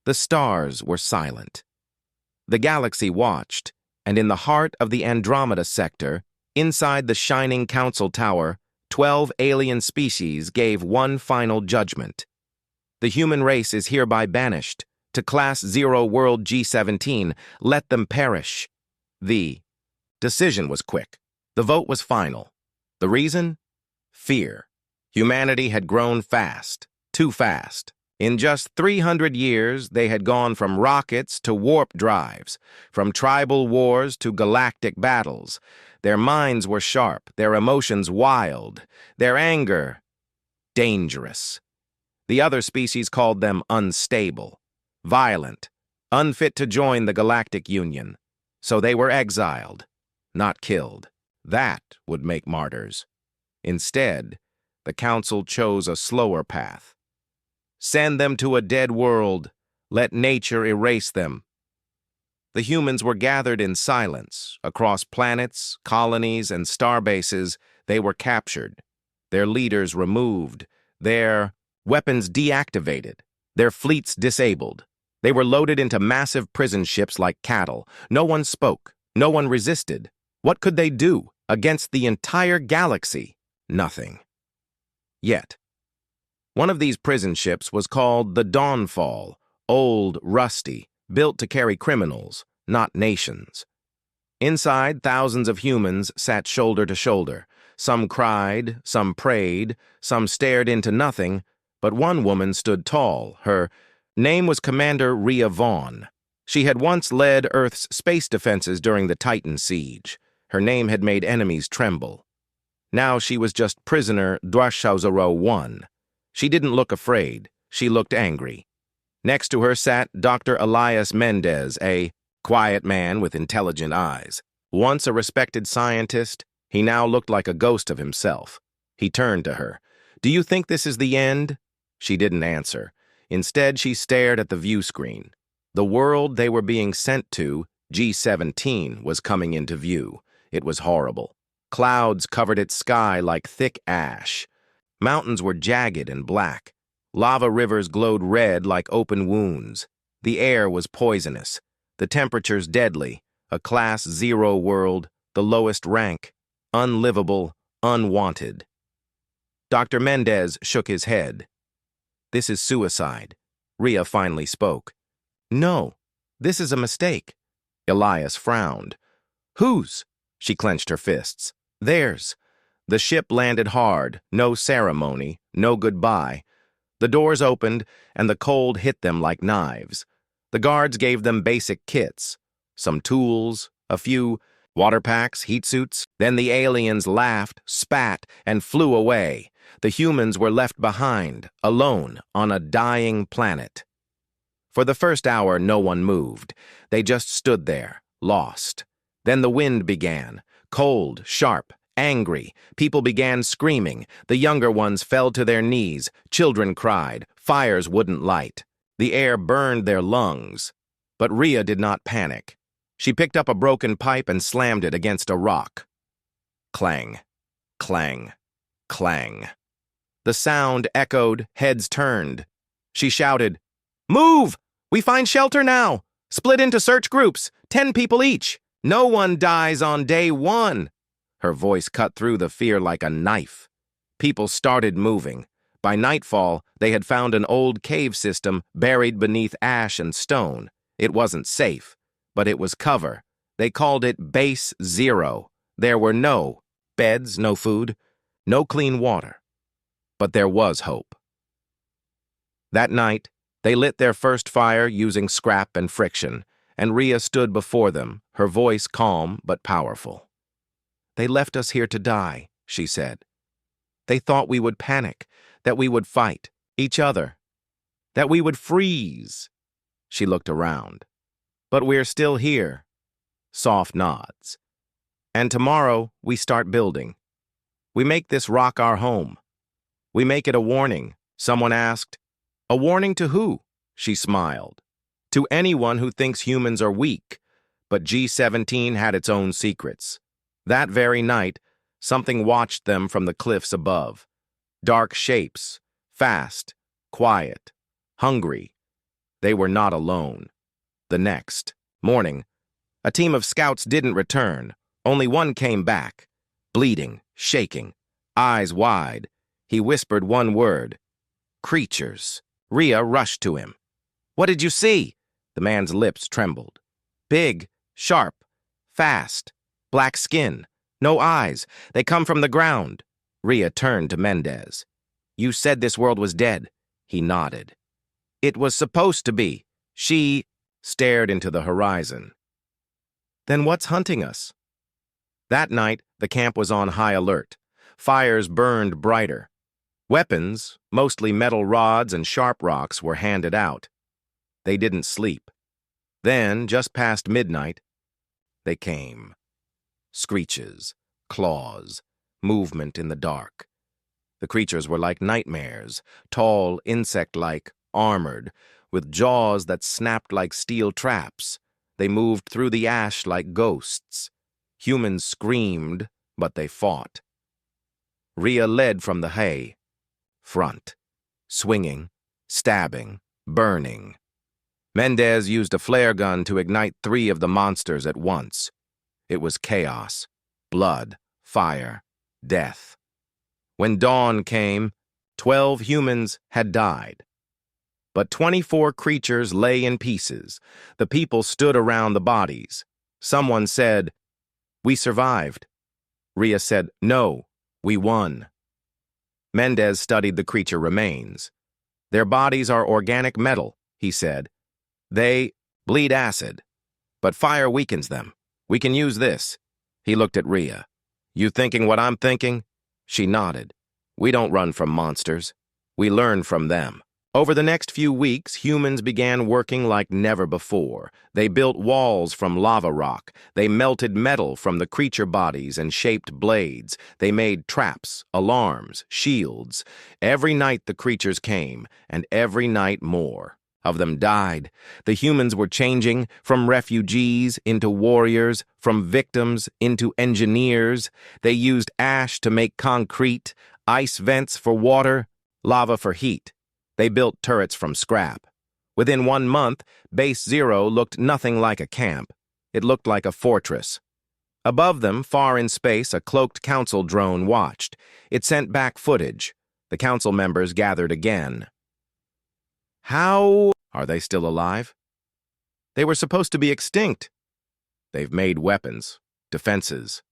The stars were silent. The galaxy watched, and in the heart of the Andromeda sector, inside the shining council tower, 12 alien species gave one final judgment. The human race is hereby banished. To Class 0 World G17, let them perish. The decision was quick. The vote was final. The reason? Fear. Humanity had grown fast, too fast. In just 300 years, they had gone from rockets to warp drives, from tribal wars to galactic battles. Their minds were sharp, their emotions wild, their anger dangerous. The other species called them unstable, violent, unfit to join the Galactic Union. So they were exiled, not killed. That would make martyrs. Instead, the Council chose a slower path. Send them to a dead world. Let nature erase them. The humans were gathered in silence. Across planets, colonies, and starbases, they were captured. Their leaders removed. Their weapons deactivated. Their fleets disabled. They were loaded into massive prison ships like cattle. No one spoke. No one resisted. What could they do against the entire galaxy? Nothing. Yet, one of these prison ships was called the Dawnfall, old, rusty, built to carry criminals, not nations. Inside, thousands of humans sat shoulder to shoulder. Some cried, some prayed, some stared into nothing, but one woman stood tall. Her name was Commander Rhea Vaughn. She had once led Earth's space defenses during the Titan siege. Her name had made enemies tremble. Now she was just prisoner Dwarshauserro 1. She didn't look afraid. She looked angry. Next to her sat Dr. Elias Mendez, a quiet man with intelligent eyes. Once a respected scientist, he now looked like a ghost of himself. He turned to her. "Do you think this is the end?" She didn't answer. Instead, she stared at the view screen. The world they were being sent to, G17, was coming into view. It was horrible. Clouds covered its sky like thick ash. Mountains were jagged and black. Lava rivers glowed red like open wounds. The air was poisonous. The temperatures deadly. A Class 0 world, the lowest rank. Unlivable, unwanted. Dr. Mendez shook his head. "This is suicide." Rhea finally spoke. "No, this is a mistake." Elias frowned. "Whose?" She clenched her fists. "Theirs." The ship landed hard, no ceremony, no goodbye. The doors opened, and the cold hit them like knives. The guards gave them basic kits, some tools, a few water packs, heat suits. Then the aliens laughed, spat, and flew away. The humans were left behind, alone, on a dying planet. For the first hour, no one moved. They just stood there, lost. Then the wind began, cold, sharp, angry. People began screaming. The younger ones fell to their knees. Children cried. Fires wouldn't light. The air burned their lungs. But Rhea did not panic. She picked up a broken pipe and slammed it against a rock. Clang, clang, clang. The sound echoed, heads turned. She shouted, "Move! We find shelter now! Split into search groups, 10 people each. No one dies on day 1. Her voice cut through the fear like a knife. People started moving. By nightfall, they had found an old cave system buried beneath ash and stone. It wasn't safe, but it was cover. They called it Base 0. There were no beds, no food, no clean water. But there was hope. That night, they lit their first fire using scrap and friction, and Rhea stood before them, her voice calm but powerful. "They left us here to die," she said. "They thought we would panic, that we would fight each other, that we would freeze." She looked around. "But we're still here." Soft nods. "And tomorrow, we start building. We make this rock our home. We make it a warning." Someone asked, "A warning to who?" She smiled. "To anyone who thinks humans are weak." But G17 had its own secrets. That very night, something watched them from the cliffs above. Dark shapes, fast, quiet, hungry. They were not alone. The next morning, a team of scouts didn't return. Only one came back, bleeding, shaking, eyes wide. He whispered one word, "Creatures." Rhea rushed to him. "What did you see?" The man's lips trembled. "Big, sharp, fast, black skin, no eyes. They come from the ground." Rhea turned to Mendez. "You said this world was dead." He nodded. "It was supposed to be." She stared into the horizon. "Then what's hunting us?" That night, the camp was on high alert. Fires burned brighter. Weapons, mostly metal rods and sharp rocks, were handed out. They didn't sleep. Then, just past midnight, they came. Screeches, claws, movement in the dark. The creatures were like nightmares, tall, insect-like, armored, with jaws that snapped like steel traps. They moved through the ash like ghosts. Humans screamed, but they fought. Rhea led from the hay. Front. Swinging, stabbing, burning. Mendez used a flare gun to ignite 3 of the monsters at once. It was chaos, blood, fire, death. When dawn came, 12 humans had died. But 24 creatures lay in pieces. The people stood around the bodies. Someone said, "We survived." Rhea said, "No, we won." Mendez studied the creature remains. "Their bodies are organic metal," he said. "They bleed acid, but fire weakens them. We can use this." He looked at Rhea. "You thinking what I'm thinking?" She nodded. "We don't run from monsters. We learn from them." Over the next few weeks, humans began working like never before. They built walls from lava rock. They melted metal from the creature bodies and shaped blades. They made traps, alarms, shields. Every night the creatures came, and every night more of them died. The humans were changing from refugees into warriors, from victims into engineers. They used ash to make concrete, ice vents for water, lava for heat. They built turrets from scrap. Within 1 month, Base Zero looked nothing like a camp. It looked like a fortress. Above them, far in space, a cloaked council drone watched. It sent back footage. The council members gathered again. "How are they still alive? They were supposed to be extinct." "They've made weapons, defenses.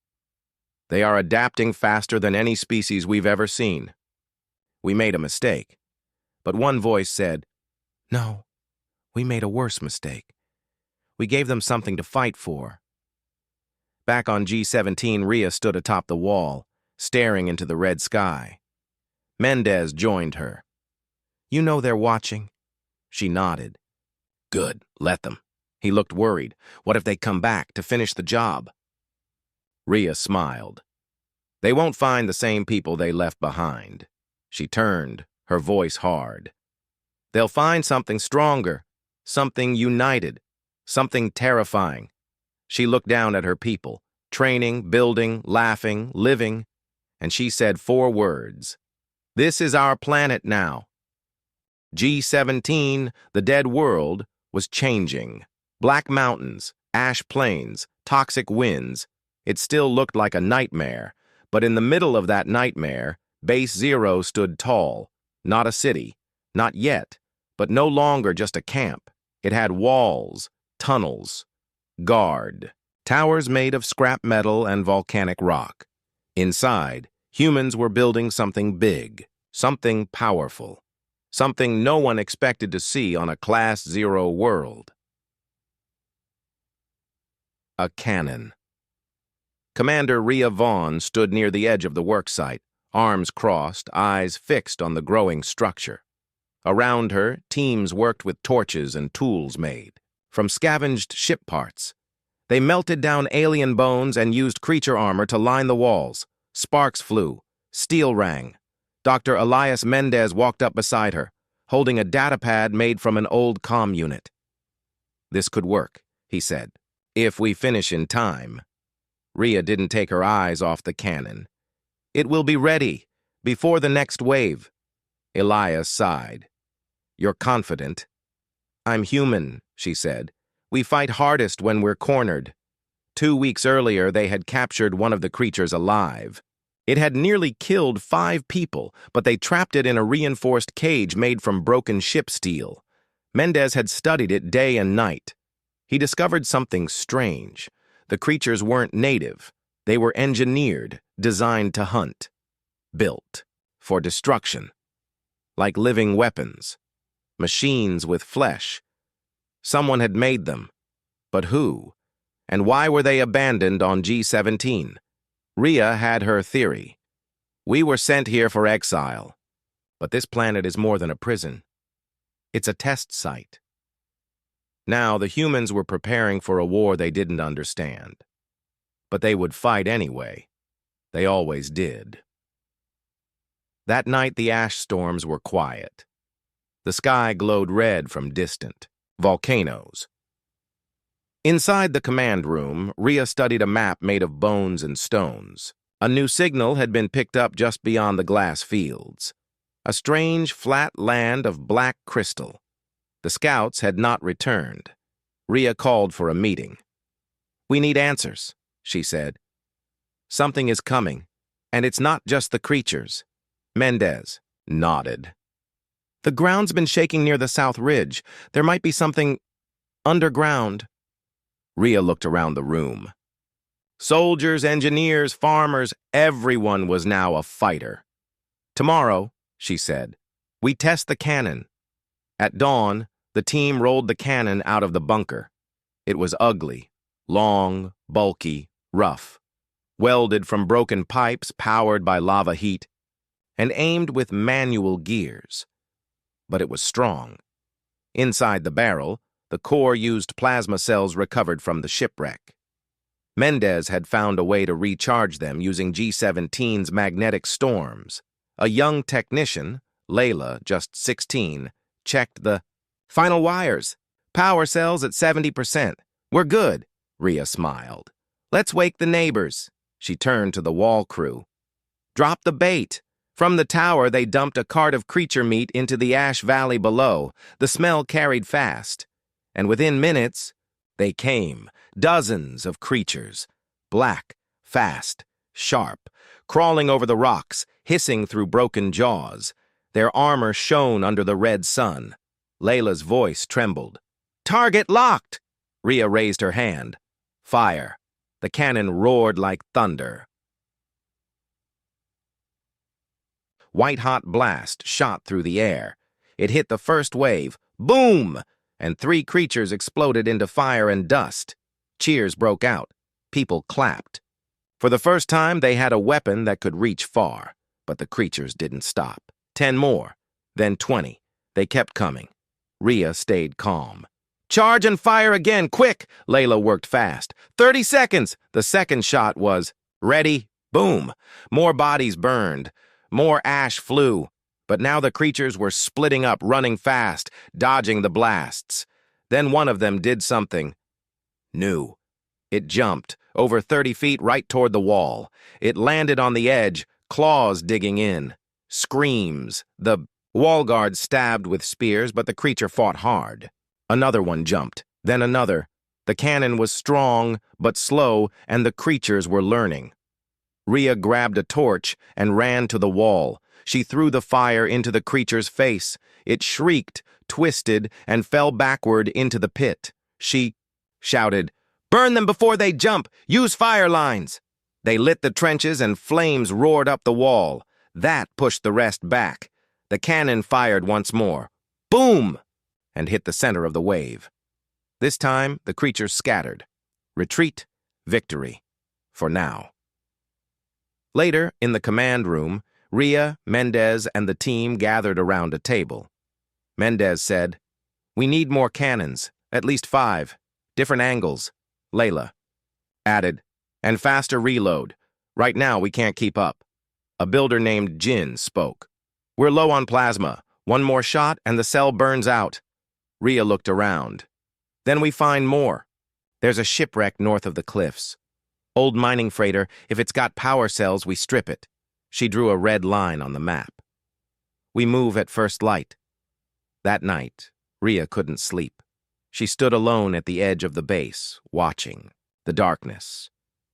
They are adapting faster than any species we've ever seen. We made a mistake." But one voice said, "No, we made a worse mistake. We gave them something to fight for." Back on G-17, Rhea stood atop the wall, staring into the red sky. Mendez joined her. "You know they're watching?" She nodded. "Good, let them." He looked worried. "What if they come back to finish the job?" Rhea smiled. "They won't find the same people they left behind." She turned, her voice hard. "They'll find something stronger, something united, something terrifying." She looked down at her people, training, building, laughing, living, and she said 4 words. "This is our planet now." G-17, the dead world, was changing. Black mountains, ash plains, toxic winds. It still looked like a nightmare, but in the middle of that nightmare, Base Zero stood tall. Not a city, not yet, but no longer just a camp. It had walls, tunnels, guard, towers made of scrap metal and volcanic rock. Inside, humans were building something big, something powerful, something no one expected to see on a Class Zero world. A cannon. Commander Rhea Vaughn stood near the edge of the worksite, arms crossed, eyes fixed on the growing structure. Around her, teams worked with torches and tools made from scavenged ship parts. They melted down alien bones and used creature armor to line the walls. Sparks flew. Steel rang. Dr. Elias Mendez walked up beside her, holding a datapad made from an old comm unit. "This could work," he said, "if we finish in time." Rhea didn't take her eyes off the cannon. "It will be ready, before the next wave." Elias sighed. "You're confident?" I'm human, she said. We fight hardest when we're cornered. 2 weeks earlier, they had captured one of the creatures alive. It had nearly killed 5 people, but they trapped it in a reinforced cage made from broken ship steel. Mendez had studied it day and night. He discovered something strange. The creatures weren't native. They were engineered, designed to hunt. Built for destruction. Like living weapons. Machines with flesh. Someone had made them. But who? And why were they abandoned on G-17? Rhea had her theory. We were sent here for exile. But this planet is more than a prison. It's a test site. Now, the humans were preparing for a war they didn't understand. But they would fight anyway. They always did. That night, the ash storms were quiet. The sky glowed red from distant volcanoes. Inside the command room, Rhea studied a map made of bones and stones. A new signal had been picked up just beyond the glass fields. A strange, flat land of black crystal. The scouts had not returned. Rhea called for a meeting. We need answers, she said. Something is coming, and it's not just the creatures. Mendez nodded. The ground's been shaking near the South Ridge. There might be something underground. Rhea looked around the room. Soldiers, engineers, farmers, everyone was now a fighter. Tomorrow, she said, we test the cannon. At dawn, the team rolled the cannon out of the bunker. It was ugly, long, bulky, rough, welded from broken pipes powered by lava heat, and aimed with manual gears. But it was strong. Inside the barrel, the core used plasma cells recovered from the shipwreck. Mendez had found a way to recharge them using G-17's magnetic storms. A young technician, Layla, just 16, checked the final wires. Power cells at 70%. We're good, Rhea smiled. Let's wake the neighbors. She turned to the wall crew. Drop the bait. From the tower, they dumped a cart of creature meat into the ash valley below. The smell carried fast. And within minutes, they came, dozens of creatures, black, fast, sharp, crawling over the rocks, hissing through broken jaws. Their armor shone under the red sun. Layla's voice trembled. Target locked! Rhea raised her hand. Fire. The cannon roared like thunder. White-hot blast shot through the air. It hit the first wave. Boom! And 3 creatures exploded into fire and dust. Cheers broke out. People clapped. For the first time, they had a weapon that could reach far. But the creatures didn't stop. 10 more. Then 20. They kept coming. Rhea stayed calm. Charge and fire again, quick! Layla worked fast. 30 seconds! The second shot was ready. Boom! More bodies burned. More ash flew. But now the creatures were splitting up, running fast, dodging the blasts. Then one of them did something new. It jumped, over 30 feet right toward the wall. It landed on the edge, claws digging in. Screams. The wall guards stabbed with spears, but the creature fought hard. Another one jumped, then another. The cannon was strong, but slow, and the creatures were learning. Rhea grabbed a torch and ran to the wall. She threw the fire into the creature's face. It shrieked, twisted, and fell backward into the pit. She shouted, "Burn them before they jump! Use fire lines!" They lit the trenches and flames roared up the wall. That pushed the rest back. The cannon fired once more. Boom! And hit the center of the wave. This time, the creatures scattered. Retreat, victory. For now. Later, in the command room, Rhea, Mendez, and the team gathered around a table. Mendez said, "We need more cannons, at least 5. Different angles." Layla added, "And faster reload. Right now, we can't keep up." A builder named Jin spoke. "We're low on plasma. One more shot and the cell burns out." Rhea looked around. "Then we find more. There's a shipwreck north of the cliffs. Old mining freighter. If it's got power cells, we strip it." She drew a red line on the map. "We move at first light." That night, Rhea couldn't sleep. She stood alone at the edge of the base, watching the darkness.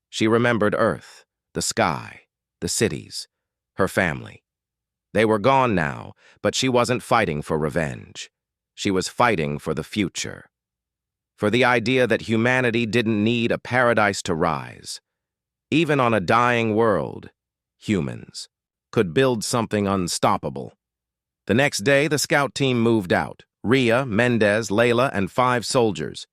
She remembered Earth, the sky, the cities, her family. They were gone now, but she wasn't fighting for revenge. She was fighting for the future. For the idea that humanity didn't need a paradise to rise. Even on a dying world, humans could build something unstoppable. The next day, the scout team moved out. Rhea, Mendez, Layla, and 5 soldiers.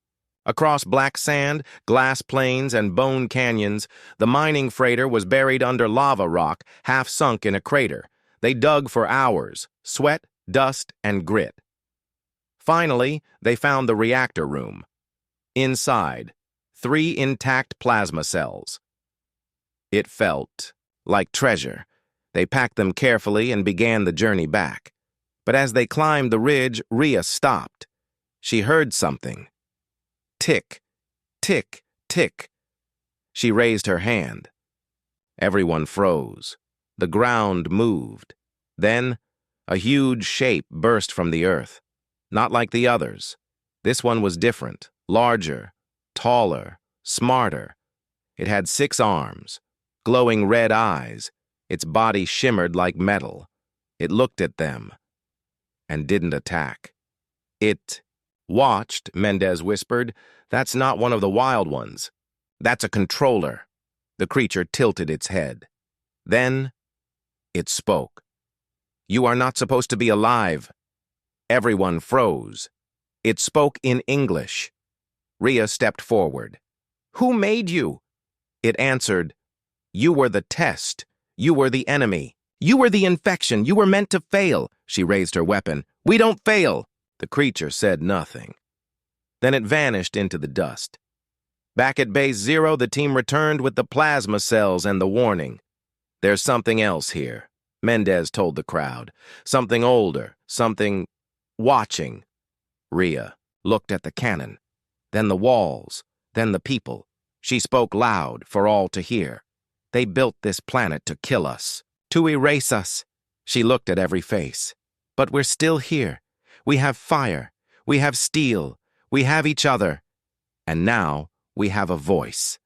Across black sand, glass plains, and bone canyons, the mining freighter was buried under lava rock, half sunk in a crater. They dug for hours, sweat, dust, and grit. Finally, they found the reactor room. Inside, 3 intact plasma cells. It felt like treasure. They packed them carefully and began the journey back. But as they climbed the ridge, Rhea stopped. She heard something. Tick, tick, tick. She raised her hand. Everyone froze. The ground moved. Then, a huge shape burst from the earth. Not like the others. This one was different, larger, taller, smarter. It had 6 arms, glowing red eyes. Its body shimmered like metal. It looked at them and didn't attack. It watched, Mendez whispered. That's not one of the wild ones. That's a controller. The creature tilted its head. Then, it spoke. You are not supposed to be alive. Everyone froze. It spoke in English. Rhea stepped forward. Who made you? It answered, You were the test. You were the enemy. You were the infection. You were meant to fail. She raised her weapon. We don't fail. The creature said nothing. Then it vanished into the dust. Back at Base 0, the team returned with the plasma cells and the warning. There's something else here, Mendez told the crowd. Something older, something watching. Rhea looked at the cannon, then the walls, then the people. She spoke loud for all to hear. They built this planet to kill us, to erase us. She looked at every face. But we're still here. We have fire. We have steel. We have each other. And now we have a voice.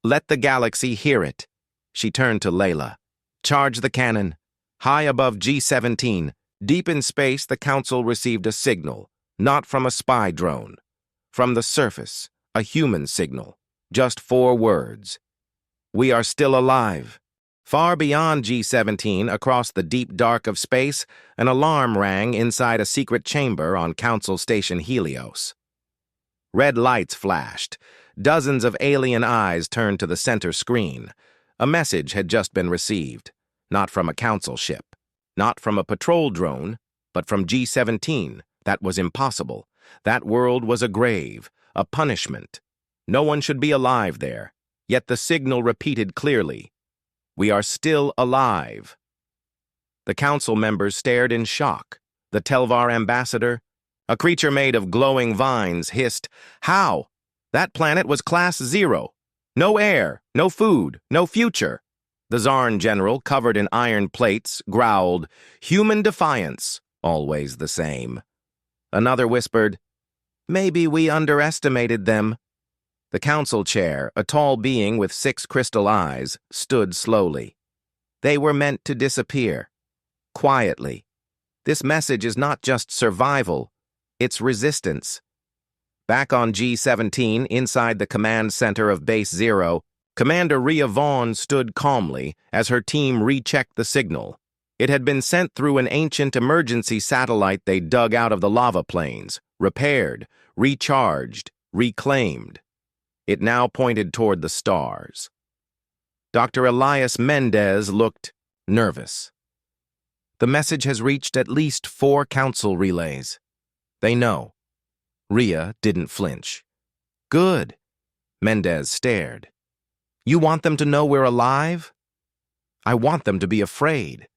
Let the galaxy hear it. She turned to Layla. Charge the cannon. High above G-17, deep in space, the Council received a signal, not from a spy drone. From the surface, a human signal. Just 4 words. We are still alive. Far beyond G-17, across the deep dark of space, an alarm rang inside a secret chamber on Council Station Helios. Red lights flashed. Dozens of alien eyes turned to the center screen. A message had just been received. Not from a Council ship. Not from a patrol drone, but from G-17. That was impossible. That world was a grave, a punishment. No one should be alive there. Yet the signal repeated clearly. We are still alive. The Council members stared in shock. The Telvar ambassador, a creature made of glowing vines, hissed, How? That planet was Class 0. No air, no food, no future. The Zarn general, covered in iron plates, growled, Human defiance, always the same. Another whispered, Maybe we underestimated them. The Council chair, a tall being with 6 crystal eyes, stood slowly. They were meant to disappear. Quietly. This message is not just survival, it's resistance. Back on G-17, inside the command center of Base 0, Commander Rhea Vaughn stood calmly as her team rechecked the signal. It had been sent through an ancient emergency satellite they dug out of the lava plains, repaired, recharged, reclaimed. It now pointed toward the stars. Dr. Elias Mendez looked nervous. The message has reached at least 4 Council relays. They know. Rhea didn't flinch. Good. Mendez stared. You want them to know we're alive? I want them to be afraid.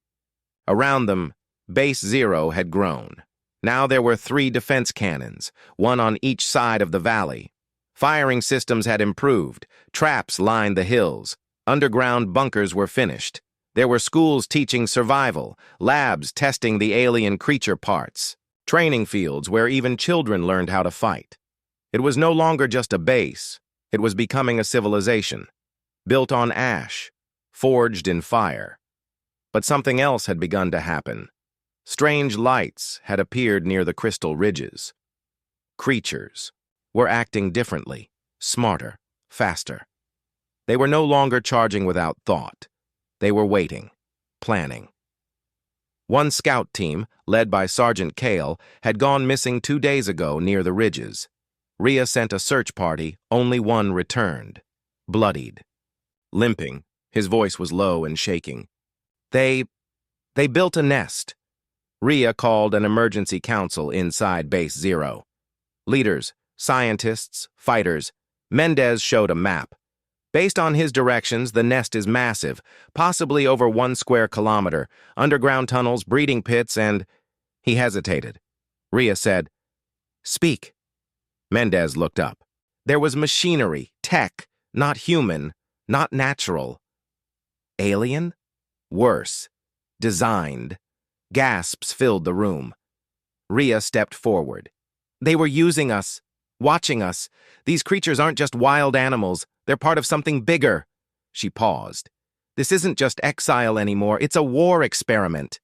Around them, Base 0 had grown. Now there were 3 defense cannons, one on each side of the valley. Firing systems had improved. Traps lined the hills. Underground bunkers were finished. There were schools teaching survival, labs testing the alien creature parts. Training fields where even children learned how to fight. It was no longer just a base, it was becoming a civilization, built on ash, forged in fire. But something else had begun to happen. Strange lights had appeared near the crystal ridges. Creatures were acting differently, smarter, faster. They were no longer charging without thought. They were waiting, planning. One scout team, led by Sergeant Kale, had gone missing 2 days ago near the ridges. Rhea sent a search party, only one returned, bloodied. Limping, his voice was low and shaking. They built a nest. Rhea called an emergency council inside Base Zero. Leaders, scientists, fighters. Mendez showed a map. Based on his directions, the nest is massive, possibly over 1 square kilometer, underground tunnels, breeding pits, and... He hesitated. Rhea said, "Speak." Mendez looked up. There was machinery, tech, not human, not natural. Alien? Worse. Designed. Gasps filled the room. Rhea stepped forward. They were using us, watching us. These creatures aren't just wild animals. They're part of something bigger. She paused. This isn't just exile anymore. It's a war experiment.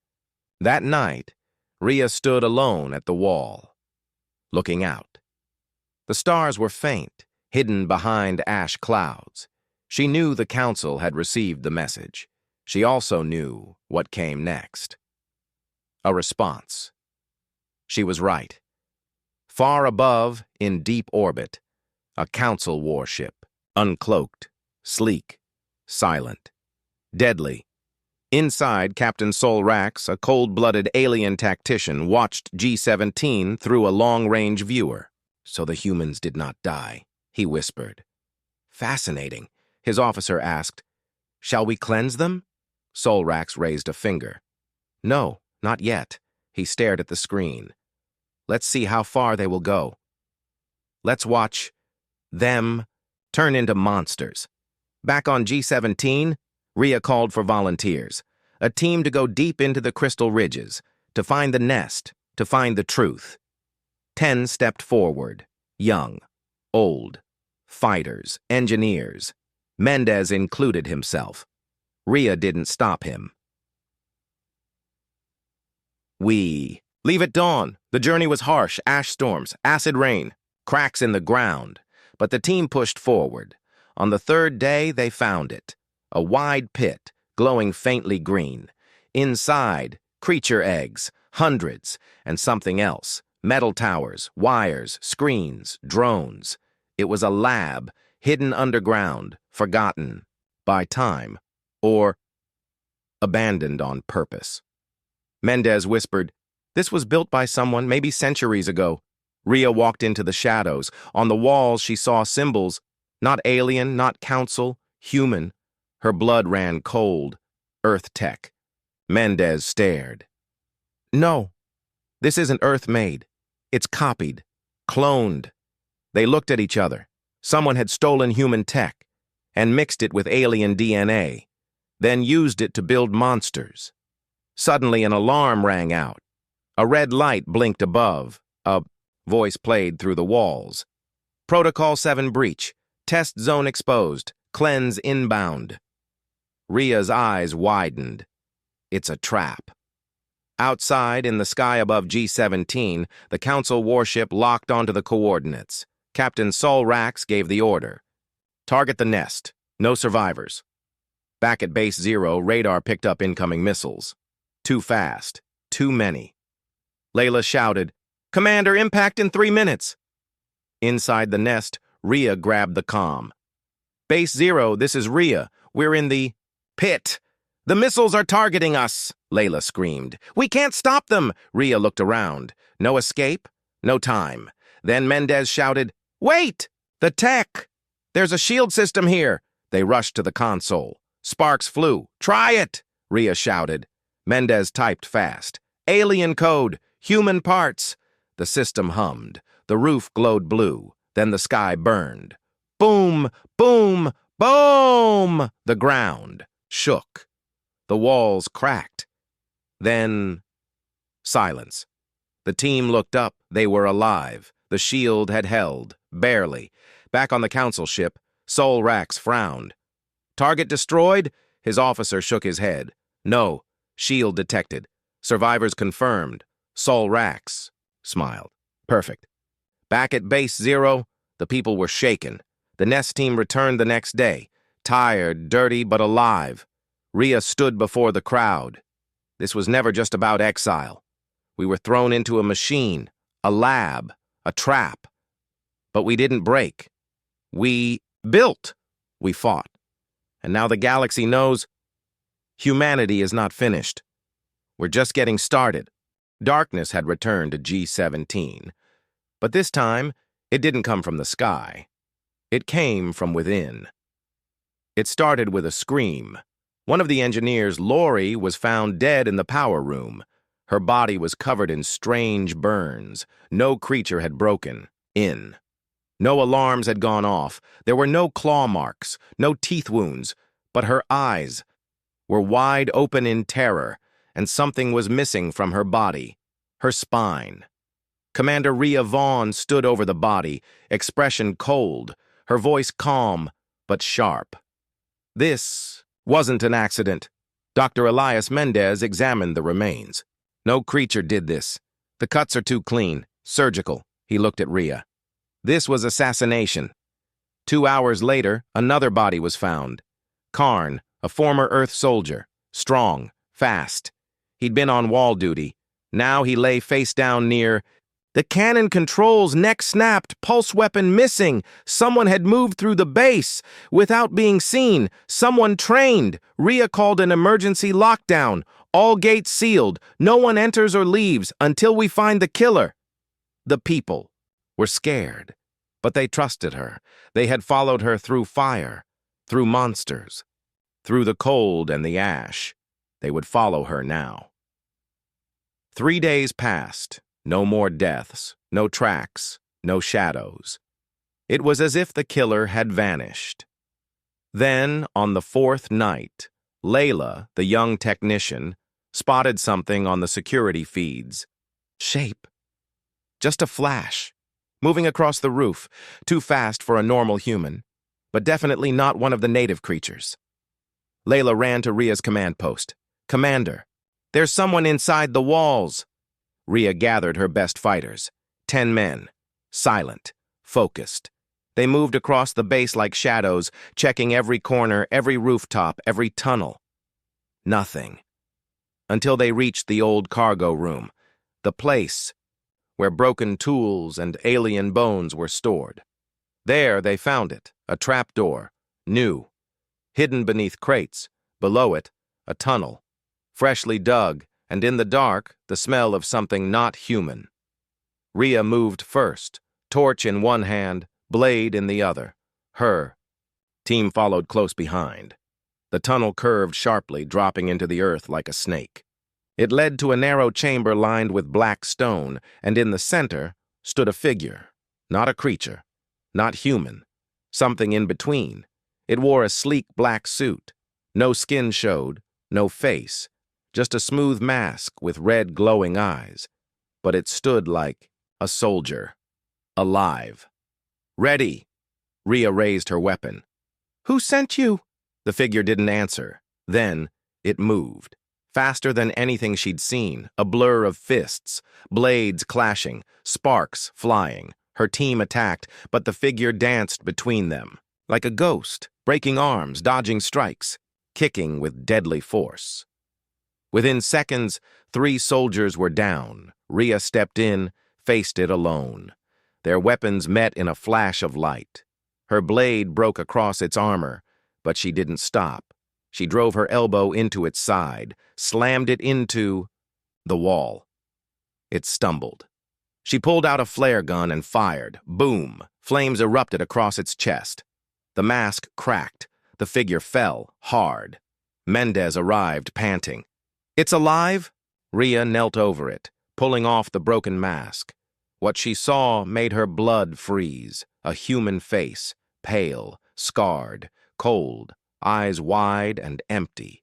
That night, Rhea stood alone at the wall, looking out. The stars were faint, hidden behind ash clouds. She knew the council had received the message. She also knew what came next. A response. She was right. Far above, in deep orbit, a council warship, uncloaked, sleek, silent, deadly. Inside, Captain Solrax, a cold-blooded alien tactician, watched G-17 through a long-range viewer. So the humans did not die, he whispered. Fascinating, his officer asked. Shall we cleanse them? Solrax raised a finger. No, not yet. He stared at the screen. Let's see how far they will go. Let's watch them turn into monsters. Back on G-17, Rhea called for volunteers, a team to go deep into the crystal ridges, to find the nest, to find the truth. 10 stepped forward, young, old, fighters, engineers. Mendez included himself. Rhea didn't stop him. Leave at dawn. The journey was harsh, ash storms, acid rain, cracks in the ground. But the team pushed forward. On the 3rd day, they found it. A wide pit, glowing faintly green. Inside, creature eggs, hundreds, and something else. Metal towers, wires, screens, drones. It was a lab, hidden underground, forgotten by time, or abandoned on purpose. Mendez whispered, "This was built by someone maybe centuries ago." Rhea walked into the shadows. On the walls, she saw symbols, not alien, not council, human. Her blood ran cold. Earth tech. Mendez stared. No, this isn't Earth-made. It's copied, cloned. They looked at each other. Someone had stolen human tech and mixed it with alien DNA, then used it to build monsters. Suddenly, an alarm rang out. A red light blinked above. A voice played through the walls. Protocol 7 breach. Test zone exposed. Cleanse inbound. Rhea's eyes widened. It's a trap. Outside, in the sky above G-17, the Council warship locked onto the coordinates. Captain Solrax gave the order. Target the nest. No survivors. Back at Base Zero, radar picked up incoming missiles. Too fast. Too many. Layla shouted, "Commander, impact in 3 minutes." Inside the nest, Rhea grabbed the comm. "Base Zero, this is Rhea. We're in the pit. The missiles are targeting us," Layla screamed. "We can't stop them." Rhea looked around. No escape, no time. Then Mendez shouted, "Wait! The tech! There's a shield system here." They rushed to the console. Sparks flew. "Try it!" Rhea shouted. Mendez typed fast. "Alien code. Human parts." The system hummed. The roof glowed blue. Then the sky burned. Boom! Boom! Boom! The ground shook. The walls cracked. Then silence. The team looked up. They were alive. The shield had held, barely. Back on the council ship, Sol Rax frowned. Target destroyed? His officer shook his head. No, shield detected. Survivors confirmed. Sol Rax smiled. Perfect. Back at Base Zero, the people were shaken. The Nest team returned the next day, tired, dirty, but alive. Rhea stood before the crowd. This was never just about exile. We were thrown into a machine, a lab, a trap. But we didn't break. We built. We fought. And now the galaxy knows humanity is not finished. We're just getting started. Darkness had returned to G-17. But this time, it didn't come from the sky. It came from within. It started with a scream. One of the engineers, Lori, was found dead in the power room. Her body was covered in strange burns. No creature had broken in. No alarms had gone off. There were no claw marks, no teeth wounds, but her eyes were wide open in terror, and something was missing from her body, her spine. Commander Rhea Vaughn stood over the body, expression cold, her voice calm but sharp. This wasn't an accident. Dr. Elias Mendez examined the remains. No creature did this. The cuts are too clean, surgical. He looked at Rhea. This was assassination. 2 hours later, another body was found. Karn, a former Earth soldier, strong, fast. He'd been on wall duty. Now he lay face down near. The cannon controls, neck snapped, pulse weapon missing. Someone had moved through the base without being seen. Someone trained. Rhea called an emergency lockdown. All gates sealed. No one enters or leaves until we find the killer. The people were scared, but they trusted her. They had followed her through fire, through monsters, through the cold and the ash. They would follow her now. 3 days passed. No more deaths, no tracks, no shadows. It was as if the killer had vanished. Then, on the 4th night, Layla, the young technician, spotted something on the security feeds. Shape. Just a flash. Moving across the roof, too fast for a normal human, but definitely not one of the native creatures. Layla ran to Rhea's command post. Commander, there's someone inside the walls. Rhea gathered her best fighters. 10 men. Silent. Focused. They moved across the base like shadows, checking every corner, every rooftop, every tunnel. Nothing. Until they reached the old cargo room, the place where broken tools and alien bones were stored. There they found it, a trapdoor, new, hidden beneath crates. Below it, a tunnel, freshly dug, and in the dark, the smell of something not human. Rhea moved first, torch in one hand, blade in the other. Her team followed close behind. The tunnel curved sharply, dropping into the earth like a snake. It led to a narrow chamber lined with black stone, and in the center stood a figure. Not a creature, not human, something in between. It wore a sleek black suit. No skin showed, no face. Just a smooth mask with red glowing eyes. But it stood like a soldier. Alive. Ready. Rhea raised her weapon. Who sent you? The figure didn't answer. Then it moved. Faster than anything she'd seen. A blur of fists, blades clashing, sparks flying. Her team attacked, but the figure danced between them. Like a ghost, breaking arms, dodging strikes, kicking with deadly force. Within seconds, 3 soldiers were down. Rhea stepped in, faced it alone. Their weapons met in a flash of light. Her blade broke across its armor, but she didn't stop. She drove her elbow into its side, slammed it into the wall. It stumbled. She pulled out a flare gun and fired. Boom! Flames erupted across its chest. The mask cracked. The figure fell, hard. Mendez arrived, panting. It's alive? Rhea knelt over it, pulling off the broken mask. What she saw made her blood freeze. A human face, pale, scarred, cold, eyes wide and empty.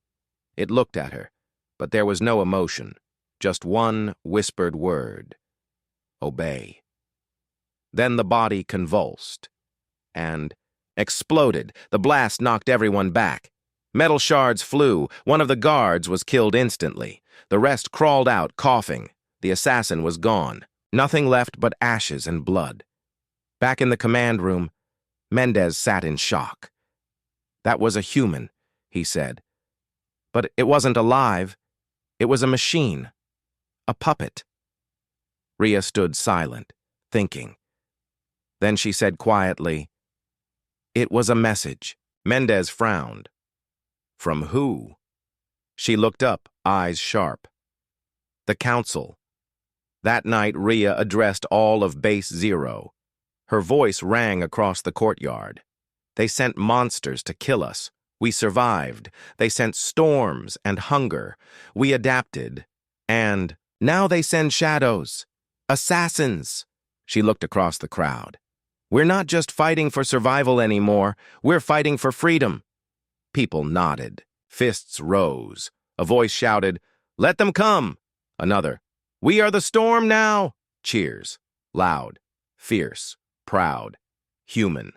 It looked at her, but there was no emotion, just one whispered word. obey. Then the body convulsed and exploded. The blast knocked everyone back. Metal shards flew. One of the guards was killed instantly. The rest crawled out, coughing. The assassin was gone. Nothing left but ashes and blood. Back in the command room, Mendez sat in shock. "That was a human," he said. "But it wasn't alive. It was a machine. A puppet." Rhea stood silent, thinking. Then she said quietly, "It was a message." Mendez frowned. "From who?" She looked up, eyes sharp. "The Council." That night, Rhea addressed all of Base Zero. Her voice rang across the courtyard. "They sent monsters to kill us. We survived. They sent storms and hunger. We adapted. And now they send shadows. Assassins." She looked across the crowd. "We're not just fighting for survival anymore. We're fighting for freedom." People nodded. Fists rose. A voice shouted, "Let them come!" Another, "We are the storm now!" Cheers. Loud, fierce, proud, human.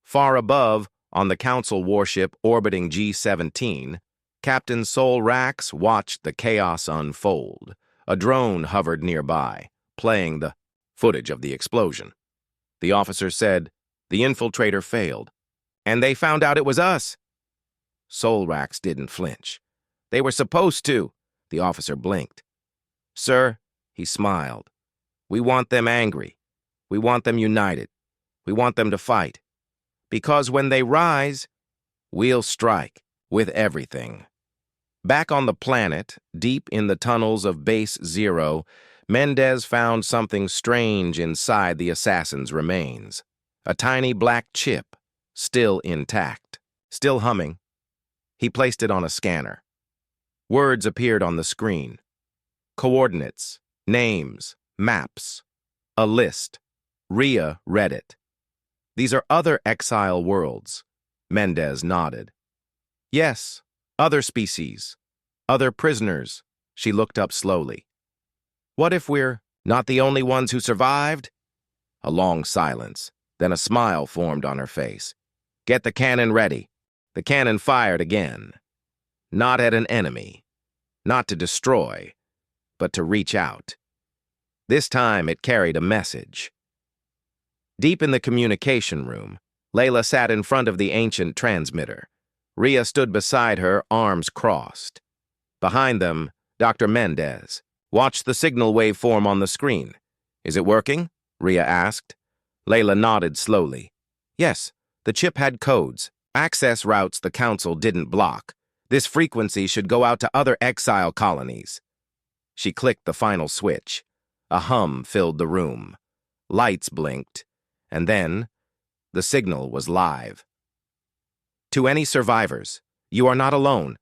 Far above, on the Council warship orbiting G-17, Captain Sol Rax watched the chaos unfold. A drone hovered nearby, playing the footage of the explosion. The officer said, "The infiltrator failed. And they found out it was us." Sol Rax didn't flinch. "They were supposed to." The officer blinked. "Sir," he smiled, "we want them angry. We want them united. We want them to fight. Because when they rise, we'll strike with everything." Back on the planet, deep in the tunnels of Base Zero, Mendez found something strange inside the assassin's remains. A tiny black chip, still intact, still humming. He placed it on a scanner. Words appeared on the screen. Coordinates, names, maps, a list. Rhea read it. "These are other exile worlds." Mendez nodded. "Yes, other species, other prisoners." She looked up slowly. "What if we're not the only ones who survived?" A long silence, then a smile formed on her face. "Get the cannon ready." The cannon fired again. Not at an enemy, not to destroy, but to reach out. This time it carried a message. Deep in the communication room, Layla sat in front of the ancient transmitter. Rhea stood beside her, arms crossed. Behind them, Dr. Mendez watched the signal waveform on the screen. "Is it working?" Rhea asked. Layla nodded slowly. "Yes, the chip had codes, access routes the Council didn't block. This frequency should go out to other exile colonies." She clicked the final switch. A hum filled the room. Lights blinked, and then the signal was live. "To any survivors, you are not alone.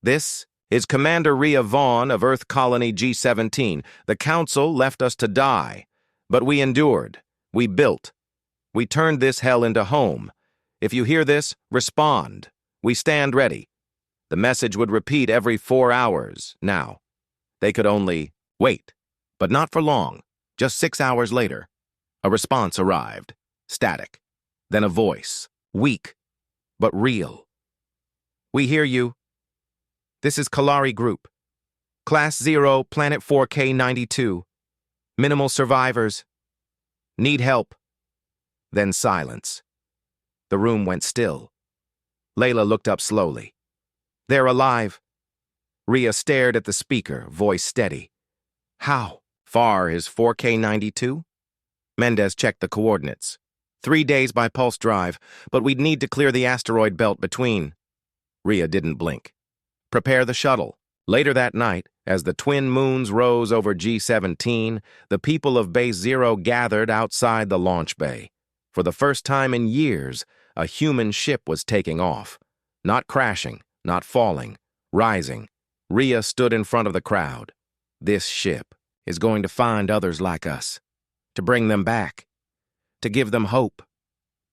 This is Commander Rhea Vaughn of Earth Colony G-17. The Council left us to die, but we endured. We built. We turned this hell into home. If you hear this, respond. We stand ready." The message would repeat every 4 hours now. They could only wait, but not for long. Just 6 hours later, a response arrived. Static. Then a voice. Weak, but real. "We hear you. This is Kalari Group. Class 0, Planet 4K92. Minimal survivors. Need help." Then silence. The room went still. Layla looked up slowly. "They're alive." Rhea stared at the speaker, voice steady. "How far is 4K92? Mendez checked the coordinates. 3 days by pulse drive, but we'd need to clear the asteroid belt between." Rhea didn't blink. "Prepare the shuttle." Later that night, as the twin moons rose over G-17, the people of Base Zero gathered outside the launch bay. For the first time in years, a human ship was taking off. Not crashing, not falling, rising. Rhea stood in front of the crowd. This ship is going to find others like us, to bring them back, to give them hope.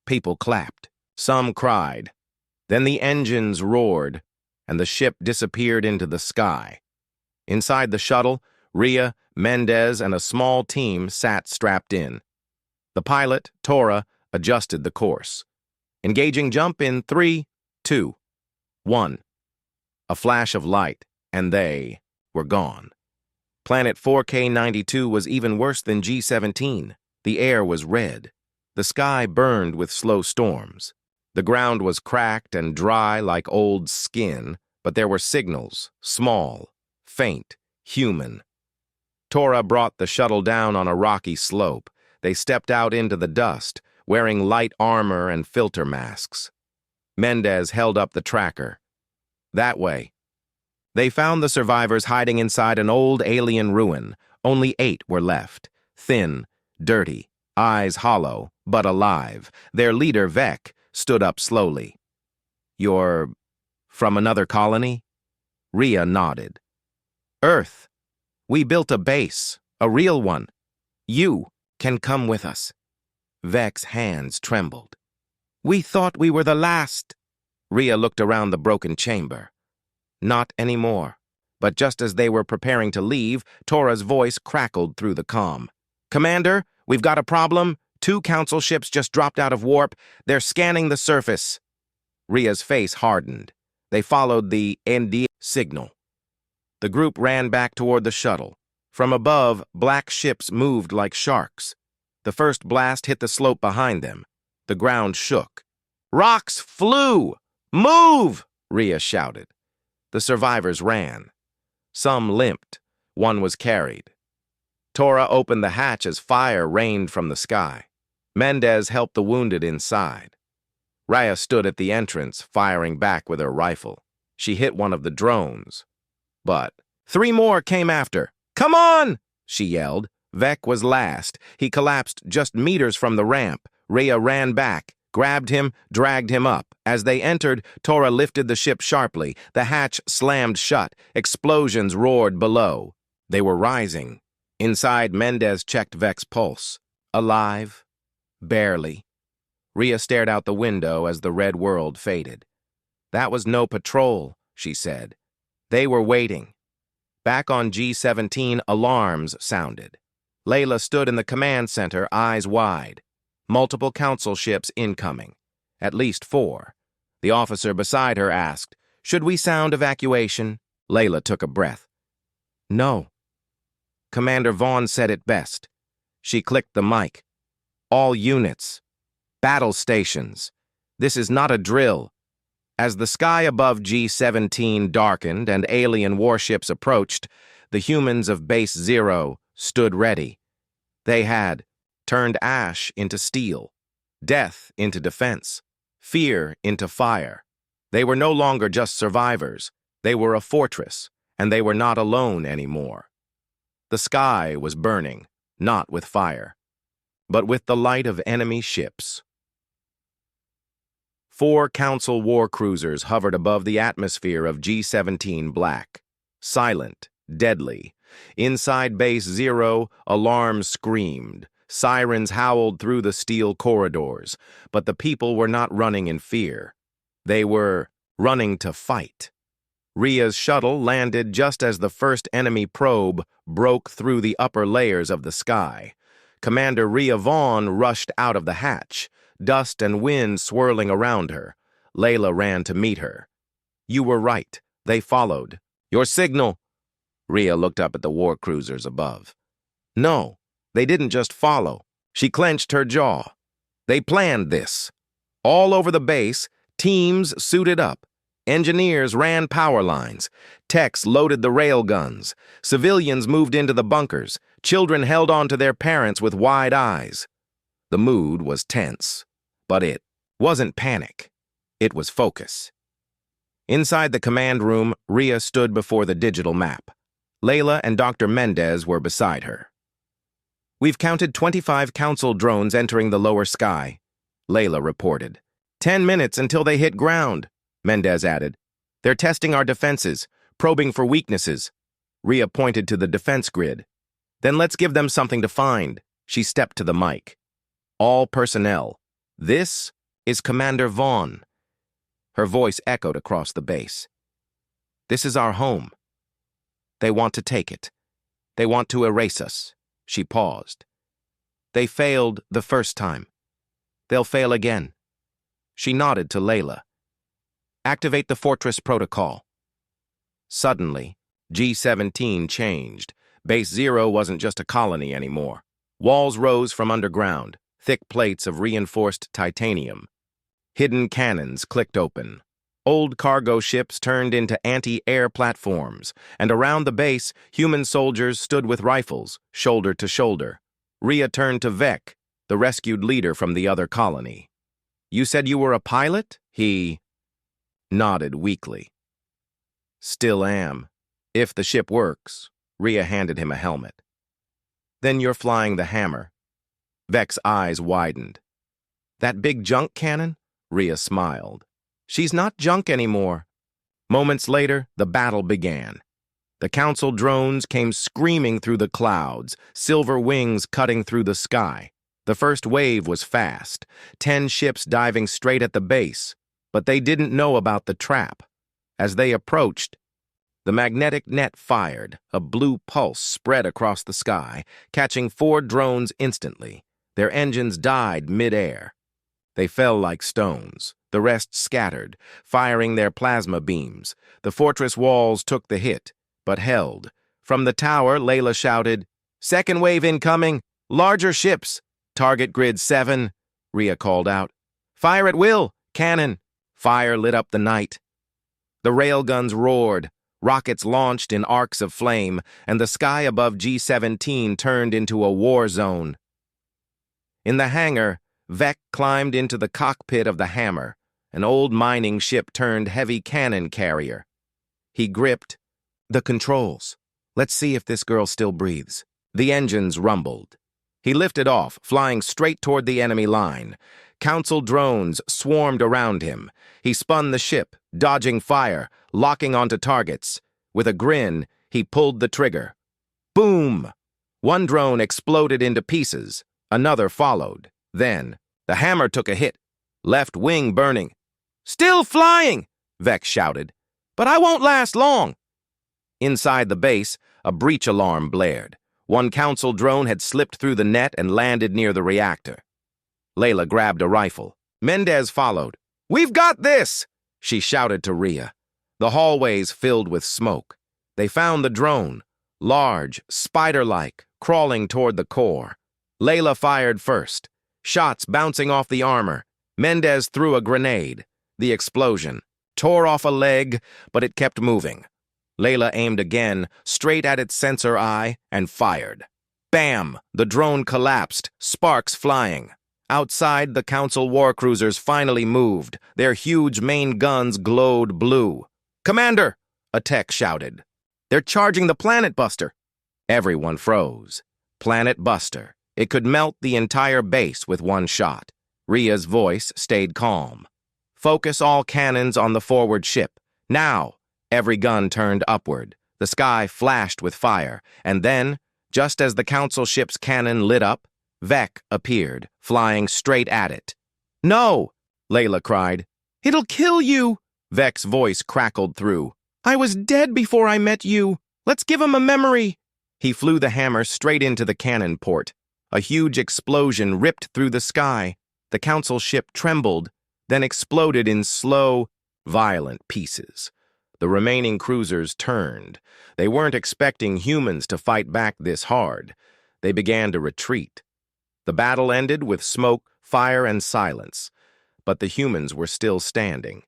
People clapped. Some cried. Then the engines roared, and the ship disappeared into the sky. Inside the shuttle, Rhea, Mendez, and a small team sat strapped in. The pilot, Tora, adjusted the course. Engaging jump in 3, 2, 1. A flash of light, and they were gone. Planet 4K92 was even worse than G17. The air was red. The sky burned with slow storms. The ground was cracked and dry like old skin, but there were signals, small, faint, human. Tora brought the shuttle down on a rocky slope. They stepped out into the dust, wearing light armor and filter masks. Mendez held up the tracker. That way. They found the survivors hiding inside an old alien ruin. Only 8 were left. Thin, dirty, eyes hollow, but alive. Their leader, Vec, stood up slowly. "You're from another colony?" Rhea nodded. "Earth. We built a base, a real one. You can come with us." Vec's hands trembled. "We thought we were the last." Rhea looked around the broken chamber. Not anymore. But just as they were preparing to leave, Tora's voice crackled through the comm. "Commander, we've got a problem. 2 council ships just dropped out of warp. They're scanning the surface." Rhea's face hardened. They followed the ND signal. The group ran back toward the shuttle. From above, black ships moved like sharks. The first blast hit the slope behind them. The ground shook. "Rocks flew! Move!" Rhea shouted. The survivors ran. Some limped. One was carried. Tora opened the hatch as fire rained from the sky. Mendez helped the wounded inside. Rhea stood at the entrance, firing back with her rifle. She hit one of the drones. But 3 more came after. "Come on!" she yelled. Vec was last. He collapsed just meters from the ramp. Rhea ran back, grabbed him, dragged him up. As they entered, Tora lifted the ship sharply. The hatch slammed shut. Explosions roared below. They were rising. Inside, Mendez checked Vec's pulse. Alive? Barely. Rhea stared out the window as the red world faded. "That was no patrol," she said. They were waiting. Back on G17, alarms sounded. Layla stood in the command center, eyes wide. Multiple council ships incoming. At least 4. The officer beside her asked, "Should we sound evacuation?" Layla took a breath. "No." Commander Vaughn said it best. She clicked the mic. "All units. Battle stations. This is not a drill." As the sky above G17 darkened and alien warships approached, the humans of Base 0 stood ready. They had turned ash into steel, death into defense, fear into fire. They were no longer just survivors. They were a fortress, and they were not alone anymore. The sky was burning, not with fire, but with the light of enemy ships. 4 Council war cruisers hovered above the atmosphere of G17 Black. Silent, deadly. Inside Base 0, alarms screamed. Sirens howled through the steel corridors. But the people were not running in fear. They were running to fight. Rhea's shuttle landed just as the first enemy probe broke through the upper layers of the sky. Commander Rhea Vaughn rushed out of the hatch, dust and wind swirling around her. Layla ran to meet her. "You were right. They followed. Your signal." Rhea looked up at the war cruisers above. "No, they didn't just follow." She clenched her jaw. "They planned this. All over the base, teams suited up. Engineers ran power lines. Techs loaded the rail guns. Civilians moved into the bunkers. Children held on to their parents with wide eyes." The mood was tense, but it wasn't panic. It was focus. Inside the command room, Rhea stood before the digital map. Layla and Dr. Mendez were beside her. "We've counted 25 council drones entering the lower sky," Layla reported. 10 minutes until they hit ground," Mendez added. "They're testing our defenses, probing for weaknesses." Rhea pointed to the defense grid. "Then let's give them something to find." She stepped to the mic. "All personnel, this is Commander Vaughn." Her voice echoed across the base. "This is our home. They want to take it. They want to erase us. She paused. They failed the first time. They'll fail again. She nodded to Layla. Activate the fortress protocol. Suddenly, G-17 changed. Base Zero wasn't just a colony anymore. Walls rose from underground, thick plates of reinforced titanium. Hidden cannons clicked open. Old cargo ships turned into anti-air platforms, and around the base, human soldiers stood with rifles, shoulder to shoulder. Rhea turned to Vec, the rescued leader from the other colony. "You said you were a pilot?" He nodded weakly. "Still am. If the ship works." Rhea handed him a helmet. "Then you're flying the Hammer." Vec's eyes widened. "That big junk cannon?" Rhea smiled. "She's not junk anymore." Moments later, the battle began. The Council drones came screaming through the clouds, silver wings cutting through the sky. The first wave was fast, 10 ships diving straight at the base, but they didn't know about the trap. As they approached, the magnetic net fired. A blue pulse spread across the sky, catching 4 drones instantly. Their engines died mid-air. They fell like stones. The rest scattered, firing their plasma beams. The fortress walls took the hit, but held. From the tower, Layla shouted, "Second wave incoming! Larger ships! Target grid 7, Rhea called out. "Fire at will! Cannon!" Fire lit up the night. The railguns roared. Rockets launched in arcs of flame, and the sky above G-17 turned into a war zone. In the hangar, Vec climbed into the cockpit of the Hammer, an old mining ship turned heavy cannon carrier. He gripped the controls. "Let's see if this girl still breathes." The engines rumbled. He lifted off, flying straight toward the enemy line. Council drones swarmed around him. He spun the ship, dodging fire, locking onto targets. With a grin, he pulled the trigger. Boom! One drone exploded into pieces. Another followed. Then, the Hammer took a hit, left wing burning. "Still flying!" Vec shouted. "But I won't last long." Inside the base, a breach alarm blared. One Council drone had slipped through the net and landed near the reactor. Layla grabbed a rifle. Mendez followed. "We've got this!" she shouted to Rhea. The hallways filled with smoke. They found the drone, large, spider-like, crawling toward the core. Layla fired first. Shots bouncing off the armor. Mendez threw a grenade. The explosion tore off a leg, but it kept moving. Layla aimed again, straight at its sensor eye, and fired. Bam! The drone collapsed, sparks flying. Outside, the Council war cruisers finally moved. Their huge main guns glowed blue. "Commander!" a tech shouted. "They're charging the Planet Buster." Everyone froze. Planet Buster. It could melt the entire base with one shot. Rhea's voice stayed calm. "Focus all cannons on the forward ship. Now!" Every gun turned upward. The sky flashed with fire, and then, just as the Council ship's cannon lit up, Vec appeared, flying straight at it. "No!" Layla cried. "It'll kill you!" Vec's voice crackled through. "I was dead before I met you. Let's give him a memory." He flew the Hammer straight into the cannon port. A huge explosion ripped through the sky. The Council ship trembled, then exploded in slow, violent pieces. The remaining cruisers turned. They weren't expecting humans to fight back this hard. They began to retreat. The battle ended with smoke, fire, and silence, but the humans were still standing.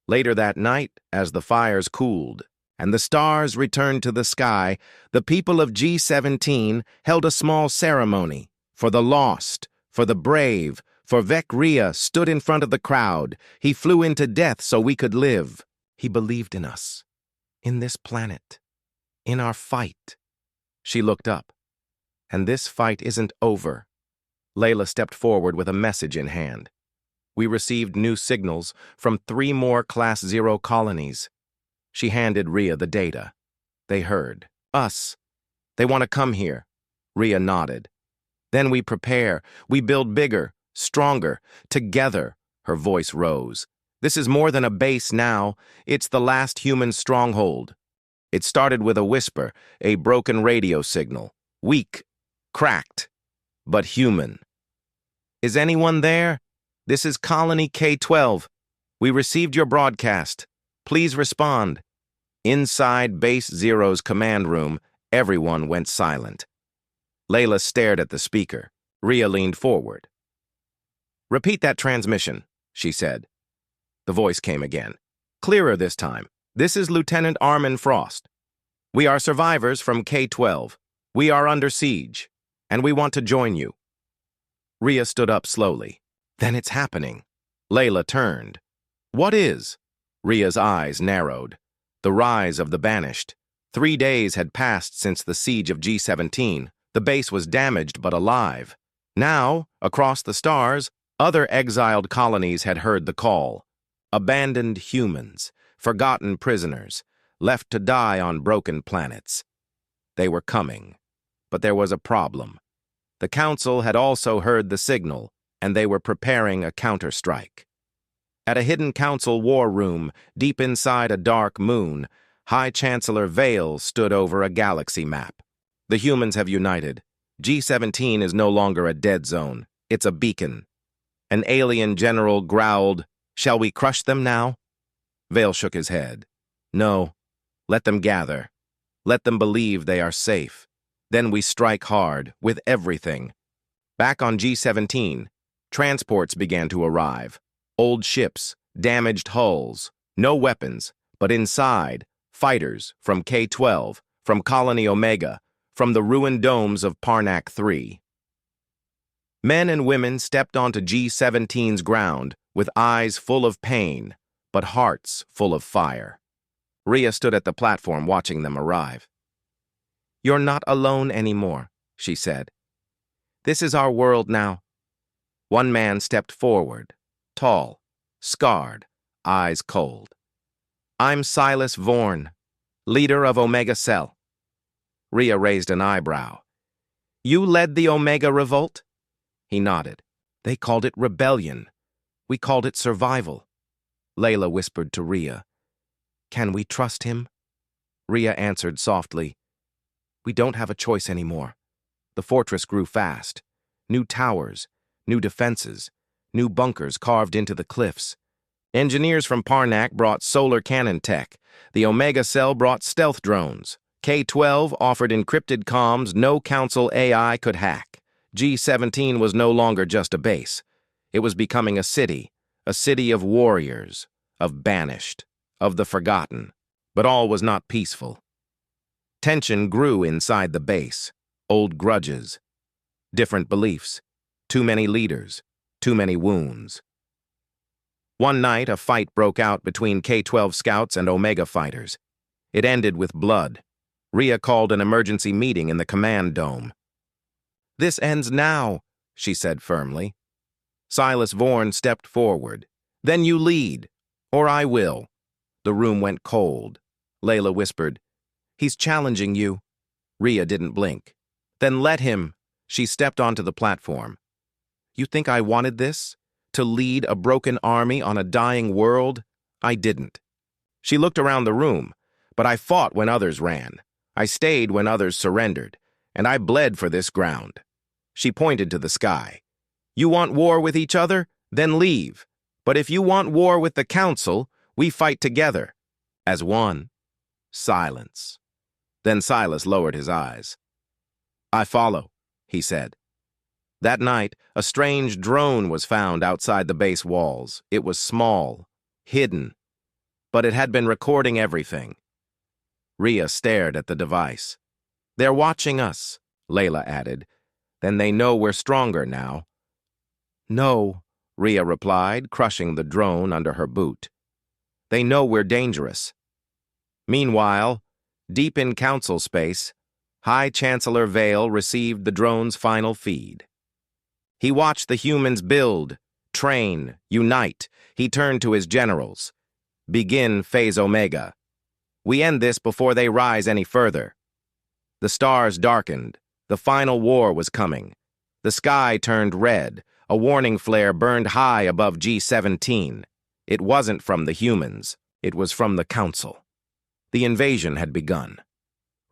Later that night, as the fires cooled and the stars returned to the sky, the people of G-17 held a small ceremony for the lost, for the brave, for Vec Rhea stood in front of the crowd. He flew into death so we could live. He believed in us, in this planet, in our fight. She looked up. "And this fight isn't over." Layla stepped forward with a message in hand. "We received new signals from 3 more Class 0 colonies." She handed Rhea the data. "They heard us. They want to come here." Rhea nodded. "Then we prepare. We build bigger, stronger, together." Her voice rose. "This is more than a base now. It's the last human stronghold." It started with a whisper, a broken radio signal. Weak, cracked, but human. Is anyone there? This is Colony K-12. We received your broadcast. Please respond. Inside Base Zero's command room, everyone went silent. Layla stared at the speaker. Rhea leaned forward. Repeat that transmission, she said. The voice came again. Clearer this time. This is Lieutenant Armin Frost. We are survivors from K-12. We are under siege, and we want to join you. Rhea stood up slowly. Then it's happening. Layla turned. What is? Rhea's eyes narrowed. The rise of the Banished. 3 days had passed since the siege of G-17. The base was damaged but alive. Now, across the stars, other exiled colonies had heard the call. Abandoned humans, forgotten prisoners, left to die on broken planets. They were coming. But there was a problem. The Council had also heard the signal, and they were preparing a counterstrike. At a hidden Council war room, deep inside a dark moon, High Chancellor Vale stood over a galaxy map. The humans have united. G-17 is no longer a dead zone. It's a beacon. An alien general growled, "Shall we crush them now?" Vale shook his head. No. Let them gather. Let them believe they are safe. Then we strike hard, with everything. Back on G-17, transports began to arrive. Old ships, damaged hulls, no weapons, but inside, fighters from K-12, from Colony Omega, from the ruined domes of Parnac 3. Men and women stepped onto G-17's ground with eyes full of pain, but hearts full of fire. Rhea stood at the platform watching them arrive. You're not alone anymore, she said. This is our world now. One man stepped forward, tall, scarred, eyes cold. I'm Silas Vorn, leader of Omega Cell. Rhea raised an eyebrow. You led the Omega Revolt? He nodded. They called it rebellion. We called it survival. Layla whispered to Rhea. Can we trust him? Rhea answered softly. We don't have a choice anymore. The fortress grew fast. New towers, new defenses, new bunkers carved into the cliffs. Engineers from Parnac brought solar cannon tech. The Omega Cell brought stealth drones. K-12 offered encrypted comms no Council AI could hack. G-17 was no longer just a base. It was becoming a city of warriors, of Banished, of the forgotten. But all was not peaceful. Tension grew inside the base. Old grudges, different beliefs, too many leaders, too many wounds. One night, a fight broke out between K-12 scouts and Omega fighters. It ended with blood. Rhea called an emergency meeting in the command dome. This ends now, she said firmly. Silas Vorn stepped forward. Then you lead, or I will. The room went cold. Layla whispered, He's challenging you. Rhea didn't blink. Then let him. She stepped onto the platform. You think I wanted this? To lead a broken army on a dying world? I didn't. She looked around the room, but I fought when others ran. I stayed when others surrendered, and I bled for this ground. She pointed to the sky. You want war with each other? Then leave. But if you want war with the Council, we fight together. As one. Silence. Then Silas lowered his eyes. I follow, he said. That night, a strange drone was found outside the base walls. It was small, hidden, but it had been recording everything. Rhea stared at the device. They're watching us, Layla added. Then they know we're stronger now. No, Rhea replied, crushing the drone under her boot. They know we're dangerous. Meanwhile, deep in Council space, High Chancellor Vale received the drone's final feed. He watched the humans build, train, unite. He turned to his generals. Begin Phase Omega. We end this before they rise any further. The stars darkened. The final war was coming. The sky turned red. A warning flare burned high above G-17. It wasn't from the humans. It was from the Council. The invasion had begun.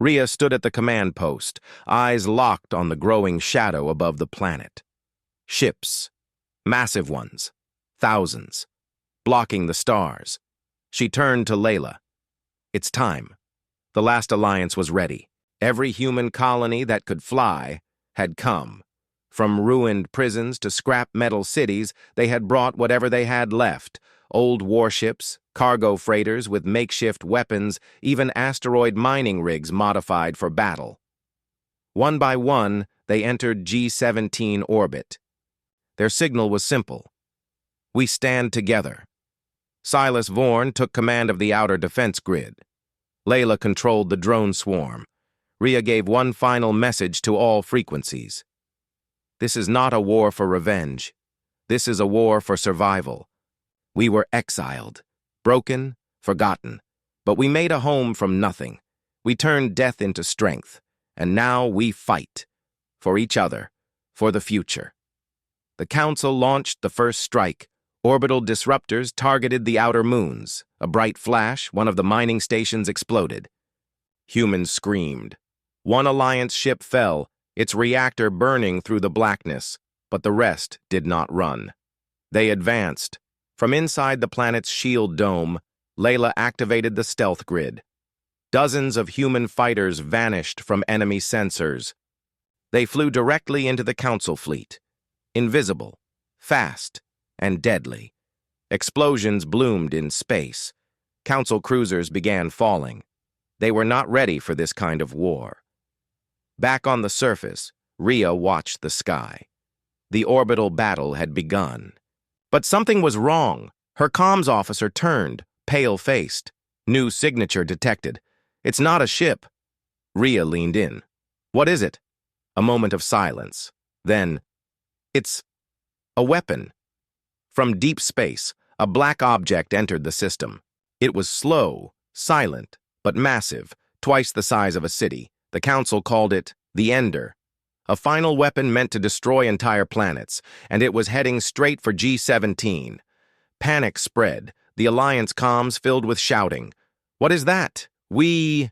Rhea stood at the command post, eyes locked on the growing shadow above the planet. Ships, massive ones, thousands, blocking the stars. She turned to Layla. It's time. The last alliance was ready. Every human colony that could fly had come. From ruined prisons to scrap metal cities, they had brought whatever they had left. Old warships, cargo freighters with makeshift weapons, even asteroid mining rigs modified for battle. One by one, they entered G-17 orbit. Their signal was simple. We stand together. Silas Vorn took command of the outer defense grid. Layla controlled the drone swarm. Rhea gave one final message to all frequencies. This is not a war for revenge. This is a war for survival. We were exiled, broken, forgotten, but we made a home from nothing. We turned death into strength, and now we fight. For each other, for the future. The Council launched the first strike. Orbital disruptors targeted the outer moons. A bright flash, one of the mining stations exploded. Humans screamed. One Alliance ship fell, its reactor burning through the blackness, but the rest did not run. They advanced. From inside the planet's shield dome, Layla activated the stealth grid. Dozens of human fighters vanished from enemy sensors. They flew directly into the Council fleet. Invisible, fast, and deadly. Explosions bloomed in space. Council cruisers began falling. They were not ready for this kind of war. Back on the surface, Rhea watched the sky. The orbital battle had begun. But something was wrong. Her comms officer turned, pale-faced. New signature detected. It's not a ship. Rhea leaned in. What is it? A moment of silence. Then, it's a weapon. From deep space, a black object entered the system. It was slow, silent, but massive, twice the size of a city. The Council called it the Ender. A final weapon meant to destroy entire planets, and it was heading straight for G-17. Panic spread, the Alliance comms filled with shouting. What is that? We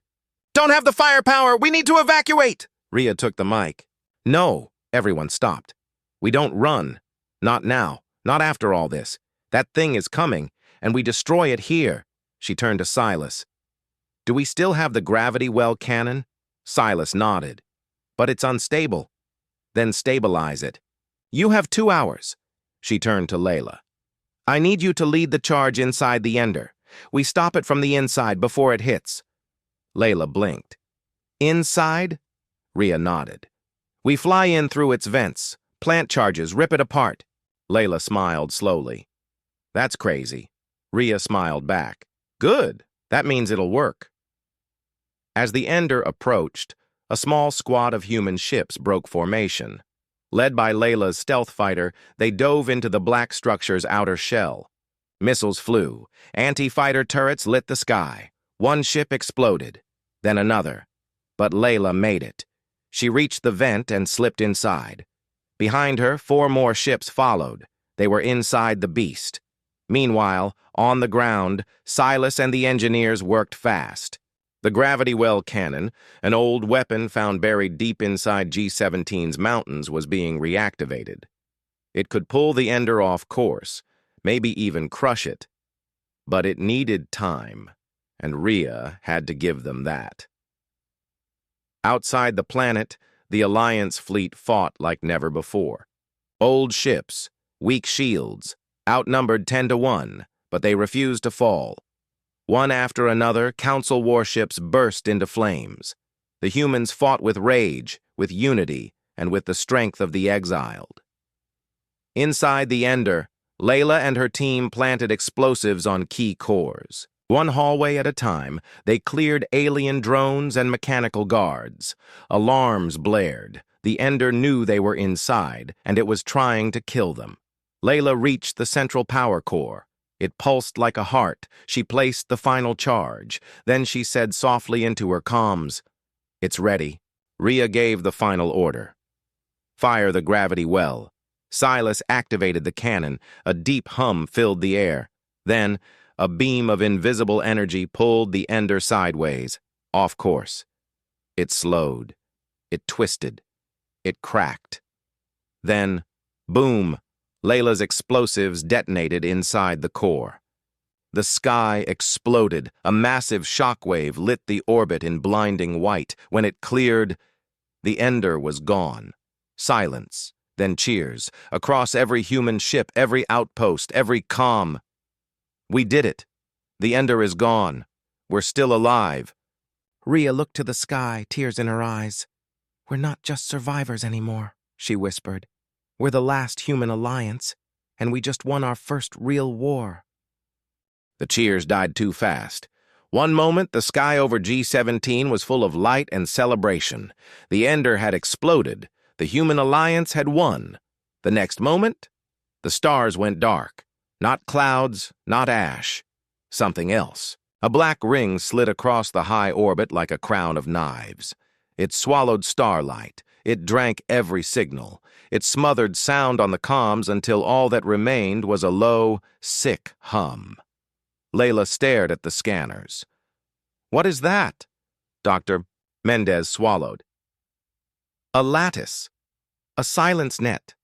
don't have the firepower! We need to evacuate! Rhea took the mic. No, everyone stopped. We don't run. Not now. Not after all this. That thing is coming, and we destroy it here. She turned to Silas. Do we still have the gravity well cannon? Silas nodded. But it's unstable. Then stabilize it. You have 2 hours. She turned to Layla. I need you to lead the charge inside the Ender. We stop it from the inside before it hits. Layla blinked. Inside? Rhea nodded. We fly in through its vents. Plant charges, rip it apart. Layla smiled slowly. That's crazy. Rhea smiled back. Good. That means it'll work. As the Ender approached, a small squad of human ships broke formation. Led by Layla's stealth fighter, they dove into the black structure's outer shell. Missiles flew. Anti-fighter turrets lit the sky. One ship exploded. Then another. But Layla made it. She reached the vent and slipped inside. Behind her, 4 more ships followed. They were inside the beast. Meanwhile, on the ground, Silas and the engineers worked fast. The gravity well cannon, an old weapon found buried deep inside G-17's mountains, was being reactivated. It could pull the Ender off course, maybe even crush it. But it needed time, and Rhea had to give them that. Outside the planet, the Alliance fleet fought like never before. Old ships, weak shields, outnumbered 10-1, but they refused to fall. One after another, Council warships burst into flames. The humans fought with rage, with unity, and with the strength of the exiled. Inside the Ender, Layla and her team planted explosives on key cores. One hallway at a time, they cleared alien drones and mechanical guards. Alarms blared. The Ender knew they were inside, and it was trying to kill them. Layla reached the central power core. It pulsed like a heart. She placed the final charge. Then she said softly into her comms, "It's ready." Rhea gave the final order. Fire the gravity well. Silas activated the cannon. A deep hum filled the air. Then, A beam of invisible energy pulled the ender sideways, off course. It slowed. It twisted. It cracked. Then, boom, Layla's explosives detonated inside the core. The sky exploded. A massive shockwave lit the orbit in blinding white. When it cleared, the ender was gone. Silence, then cheers. Across every human ship, every outpost, every comm. We did it. The ender is gone. We're still alive. Rhea looked to the sky, tears in her eyes. We're not just survivors anymore, she whispered. We're the last human alliance, and we just won our first real war. The cheers died too fast. One moment, the sky over G-17 was full of light and celebration. The ender had exploded. The human alliance had won. The next moment, the stars went dark. Not clouds, not ash. Something else. A black ring slid across the high orbit like a crown of knives. It swallowed starlight. It drank every signal. It smothered sound on the comms until all that remained was a low, sick hum. Layla stared at the scanners. What is that? Dr. Mendez swallowed. A lattice. A silence net.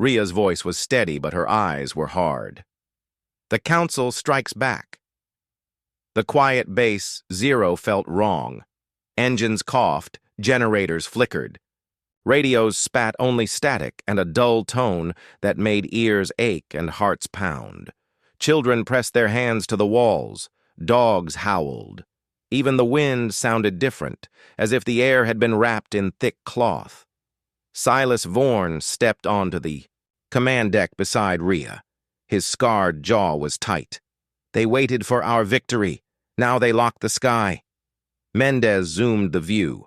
Rhea's voice was steady, but her eyes were hard. The Council strikes back. The quiet base 0 felt wrong. Engines coughed, generators flickered. Radios spat only static and a dull tone that made ears ache and hearts pound. Children pressed their hands to the walls. Dogs howled. Even the wind sounded different, as if the air had been wrapped in thick cloth. Silas Vorn stepped onto the command deck beside Rhea. His scarred jaw was tight. They waited for our victory. Now they locked the sky. Mendez zoomed the view.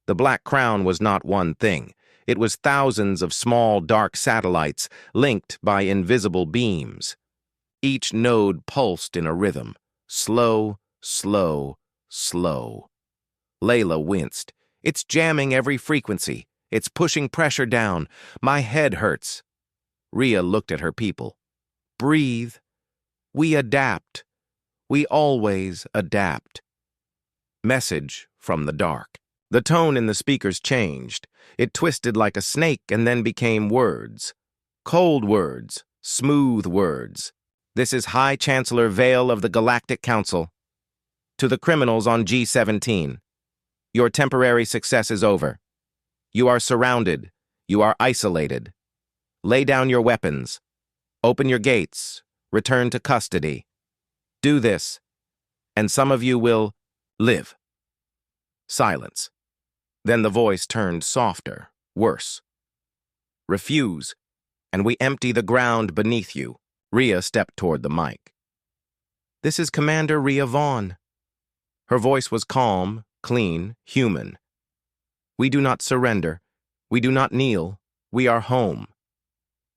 The Black Crown was not one thing. It was thousands of small, dark satellites linked by invisible beams. Each node pulsed in a rhythm. Slow, slow, slow. Layla winced. It's jamming every frequency. It's pushing pressure down. My head hurts. Rhea looked at her people. Breathe. We adapt. We always adapt. Message from the dark. The tone in the speakers changed. It twisted like a snake and then became words. Cold words. Smooth words. This is High Chancellor Vale of the Galactic Council. To the criminals on G-17. Your temporary success is over. You are surrounded. You are isolated. Lay down your weapons. Open your gates. Return to custody. Do this, and some of you will live. Silence. Then the voice turned softer, worse. Refuse, and we empty the ground beneath you. Rhea stepped toward the mic. This is Commander Rhea Vaughn. Her voice was calm, clean, human. We do not surrender. We do not kneel. We are home.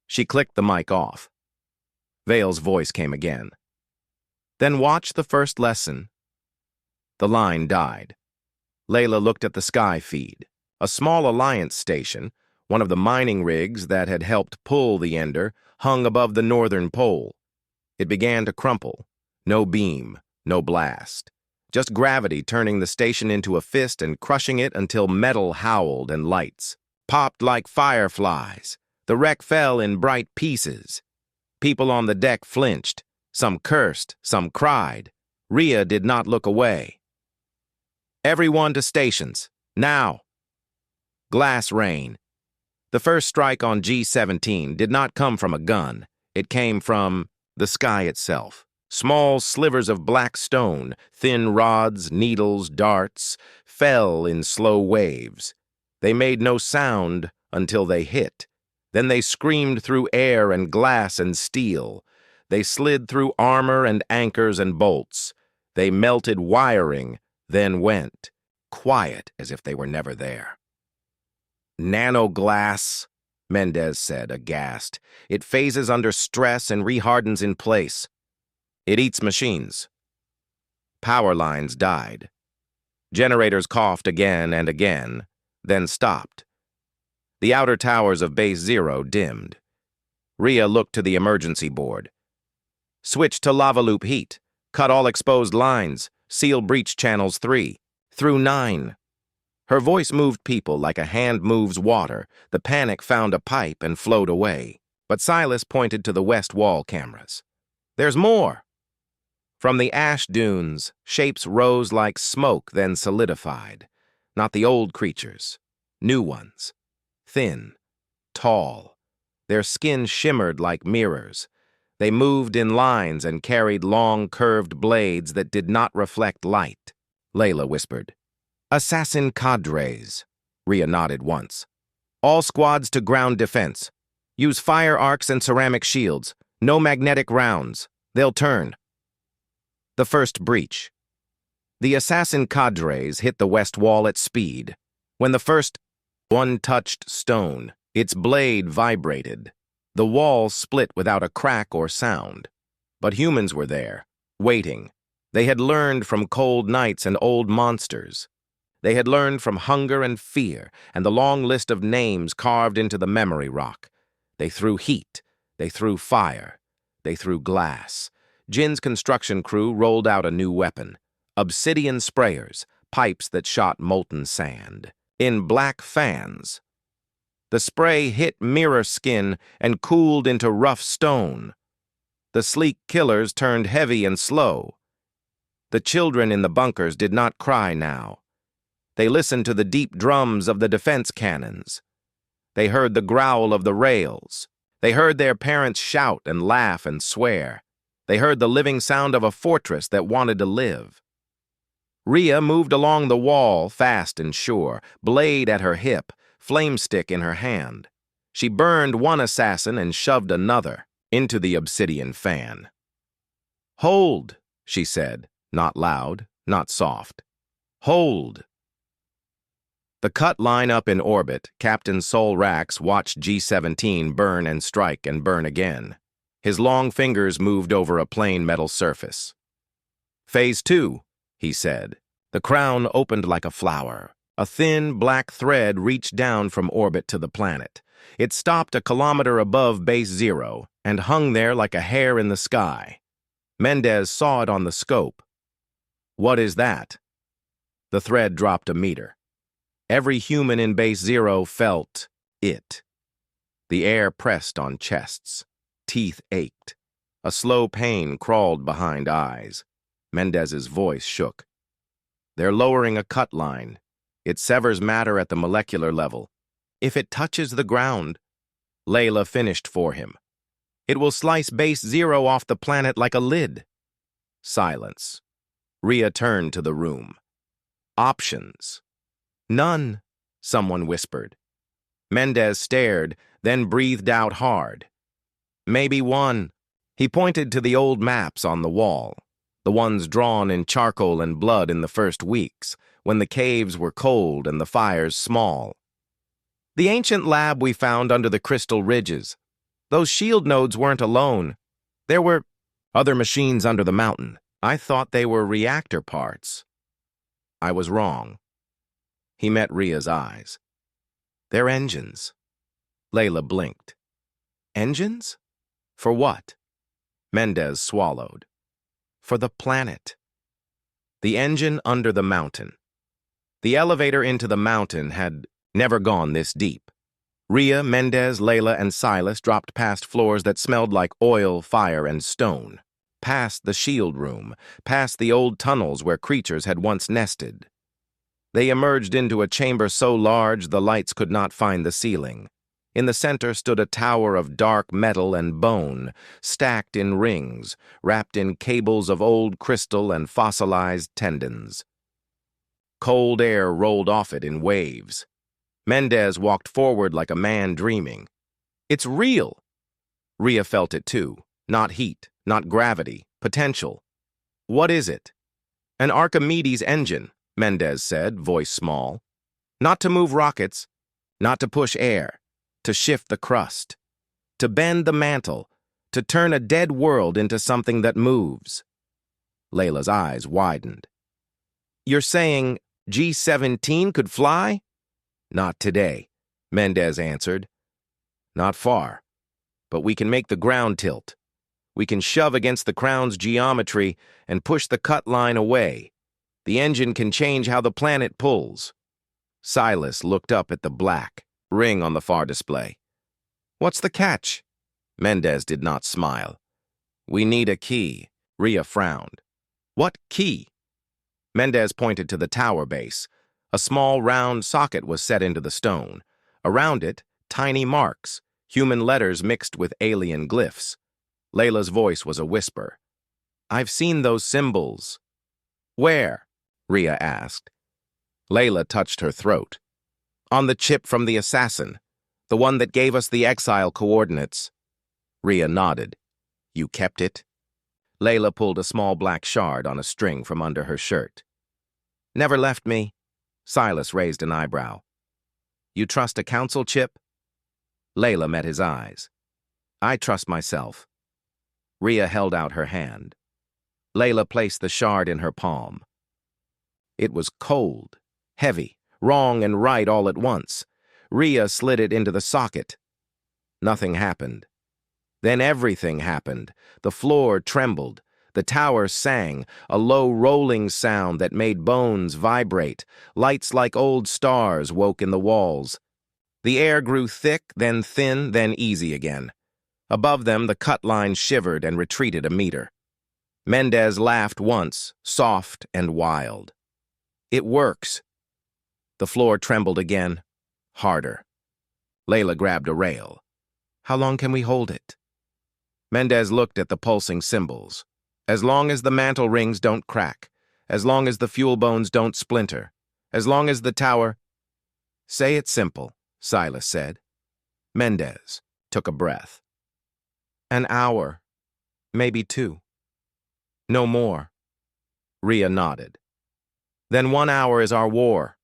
She clicked the mic off. Vale's voice came again. Then watch the first lesson. The line died. Layla looked at the sky feed. A small Alliance station, one of the mining rigs that had helped pull the ender, hung above the northern pole. It began to crumple. No beam, no blast. Just gravity turning the station into a fist and crushing it until metal howled and lights popped like fireflies. The wreck fell in bright pieces. People on the deck flinched. Some cursed, some cried. Rhea did not look away. Everyone to stations, now. Glass rain. The first strike on G-17 did not come from a gun. It came from the sky itself. Small slivers of black stone, thin rods, needles, darts, fell in slow waves. They made no sound until they hit. Then they screamed through air and glass and steel. They slid through armor and anchors and bolts. They melted wiring, then went, quiet as if they were never there. Nanoglass, Mendez said, aghast. It phases under stress and rehardens in place. It eats machines. Power lines died. Generators coughed again and again, then stopped. The outer towers of Base 0 dimmed. Rhea looked to the emergency board. Switch to lava loop heat. Cut all exposed lines. Seal breach channels 3 through 9. Her voice moved people like a hand moves water. The panic found a pipe and flowed away. But Silas pointed to the west wall cameras. There's more! From the ash dunes, shapes rose like smoke, then solidified. Not the old creatures. New ones. Thin. Tall. Their skin shimmered like mirrors. They moved in lines and carried long, curved blades that did not reflect light. Layla whispered. Assassin cadres. Rhea nodded once. All squads to ground defense. Use fire arcs and ceramic shields. No magnetic rounds. They'll turn. The first breach. The assassin cadres hit the west wall at speed. When the first one touched stone, its blade vibrated. The wall split without a crack or sound. But humans were there, waiting. They had learned from cold nights and old monsters. They had learned from hunger and fear and the long list of names carved into the memory rock. They threw heat. They threw fire. They threw glass. Jin's construction crew rolled out a new weapon. Obsidian sprayers, pipes that shot molten sand. In black fans. The spray hit mirror skin and cooled into rough stone. The sleek killers turned heavy and slow. The children in the bunkers did not cry now. They listened to the deep drums of the defense cannons. They heard the growl of the rails. They heard their parents shout and laugh and swear. They heard the living sound of a fortress that wanted to live. Rhea moved along the wall, fast and sure, blade at her hip, flame stick in her hand. She burned one assassin and shoved another into the obsidian fan. Hold, she said, not loud, not soft. Hold. The cut line up in orbit, Captain Sol Rax watched G-17 burn and strike and burn again. His long fingers moved over a plain metal surface. Phase 2, he said. The crown opened like a flower. A thin, black thread reached down from orbit to the planet. It stopped a kilometer above Base 0 and hung there like a hair in the sky. Mendez saw it on the scope. What is that? The thread dropped a meter. Every human in Base 0 felt it. The air pressed on chests. Teeth ached. A slow pain crawled behind eyes. Mendez's voice shook. They're lowering a cut line. It severs matter at the molecular level. If it touches the ground, Layla finished for him. It will slice Base 0 off the planet like a lid. Silence. Rhea turned to the room. Options. None, someone whispered. Mendez stared, then breathed out hard. Maybe one. He pointed to the old maps on the wall, the ones drawn in charcoal and blood in the first weeks, when the caves were cold and the fires small. The ancient lab we found under the crystal ridges. Those shield nodes weren't alone. There were other machines under the mountain. I thought they were reactor parts. I was wrong. He met Rhea's eyes. They're engines. Layla blinked. Engines? For what? Mendez swallowed. For the planet. The engine under the mountain. The elevator into the mountain had never gone this deep. Rhea, Mendez, Layla, and Silas dropped past floors that smelled like oil, fire, and stone. Past the shield room, past the old tunnels where creatures had once nested. They emerged into a chamber so large the lights could not find the ceiling. In the center stood a tower of dark metal and bone, stacked in rings, wrapped in cables of old crystal and fossilized tendons. Cold air rolled off it in waves. Mendez walked forward like a man dreaming. It's real! Rhea felt it too. Not heat, not gravity, potential. What is it? An Archimedes engine, Mendez said, voice small. Not to move rockets, not to push air, to shift the crust, to bend the mantle, to turn a dead world into something that moves. Layla's eyes widened. You're saying G-17 could fly? Not today, Mendez answered. Not far, but we can make the ground tilt. We can shove against the crown's geometry and push the cut line away. The engine can change how the planet pulls. Silas looked up at the black ring on the far display. What's the catch? Mendez did not smile. We need a key. Rhea frowned. What key? Mendez pointed to the tower base. A small round socket was set into the stone. Around it, tiny marks, human letters mixed with alien glyphs. Layla's voice was a whisper. I've seen those symbols. Where? Rhea asked. Layla touched her throat. On the chip from the assassin, the one that gave us the exile coordinates. Rhea nodded. You kept it? Layla pulled a small black shard on a string from under her shirt. Never left me. Silas raised an eyebrow. You trust a council chip? Layla met his eyes. I trust myself. Rhea held out her hand. Layla placed the shard in her palm. It was cold, heavy, wrong and right all at once. Rhea slid it into the socket. Nothing happened. Then everything happened. The floor trembled. The tower sang, a low rolling sound that made bones vibrate. Lights like old stars woke in the walls. The air grew thick, then thin, then easy again. Above them, the cut line shivered and retreated a meter. Mendez laughed once, soft and wild. It works. The floor trembled again, harder. Layla grabbed a rail. How long can we hold it? Mendez looked at the pulsing symbols. As long as the mantle rings don't crack, as long as the fuel bones don't splinter, as long as the tower... Say it simple, Silas said. Mendez took a breath. An hour, maybe 2. No more. Rhea nodded. Then 1 hour is our war.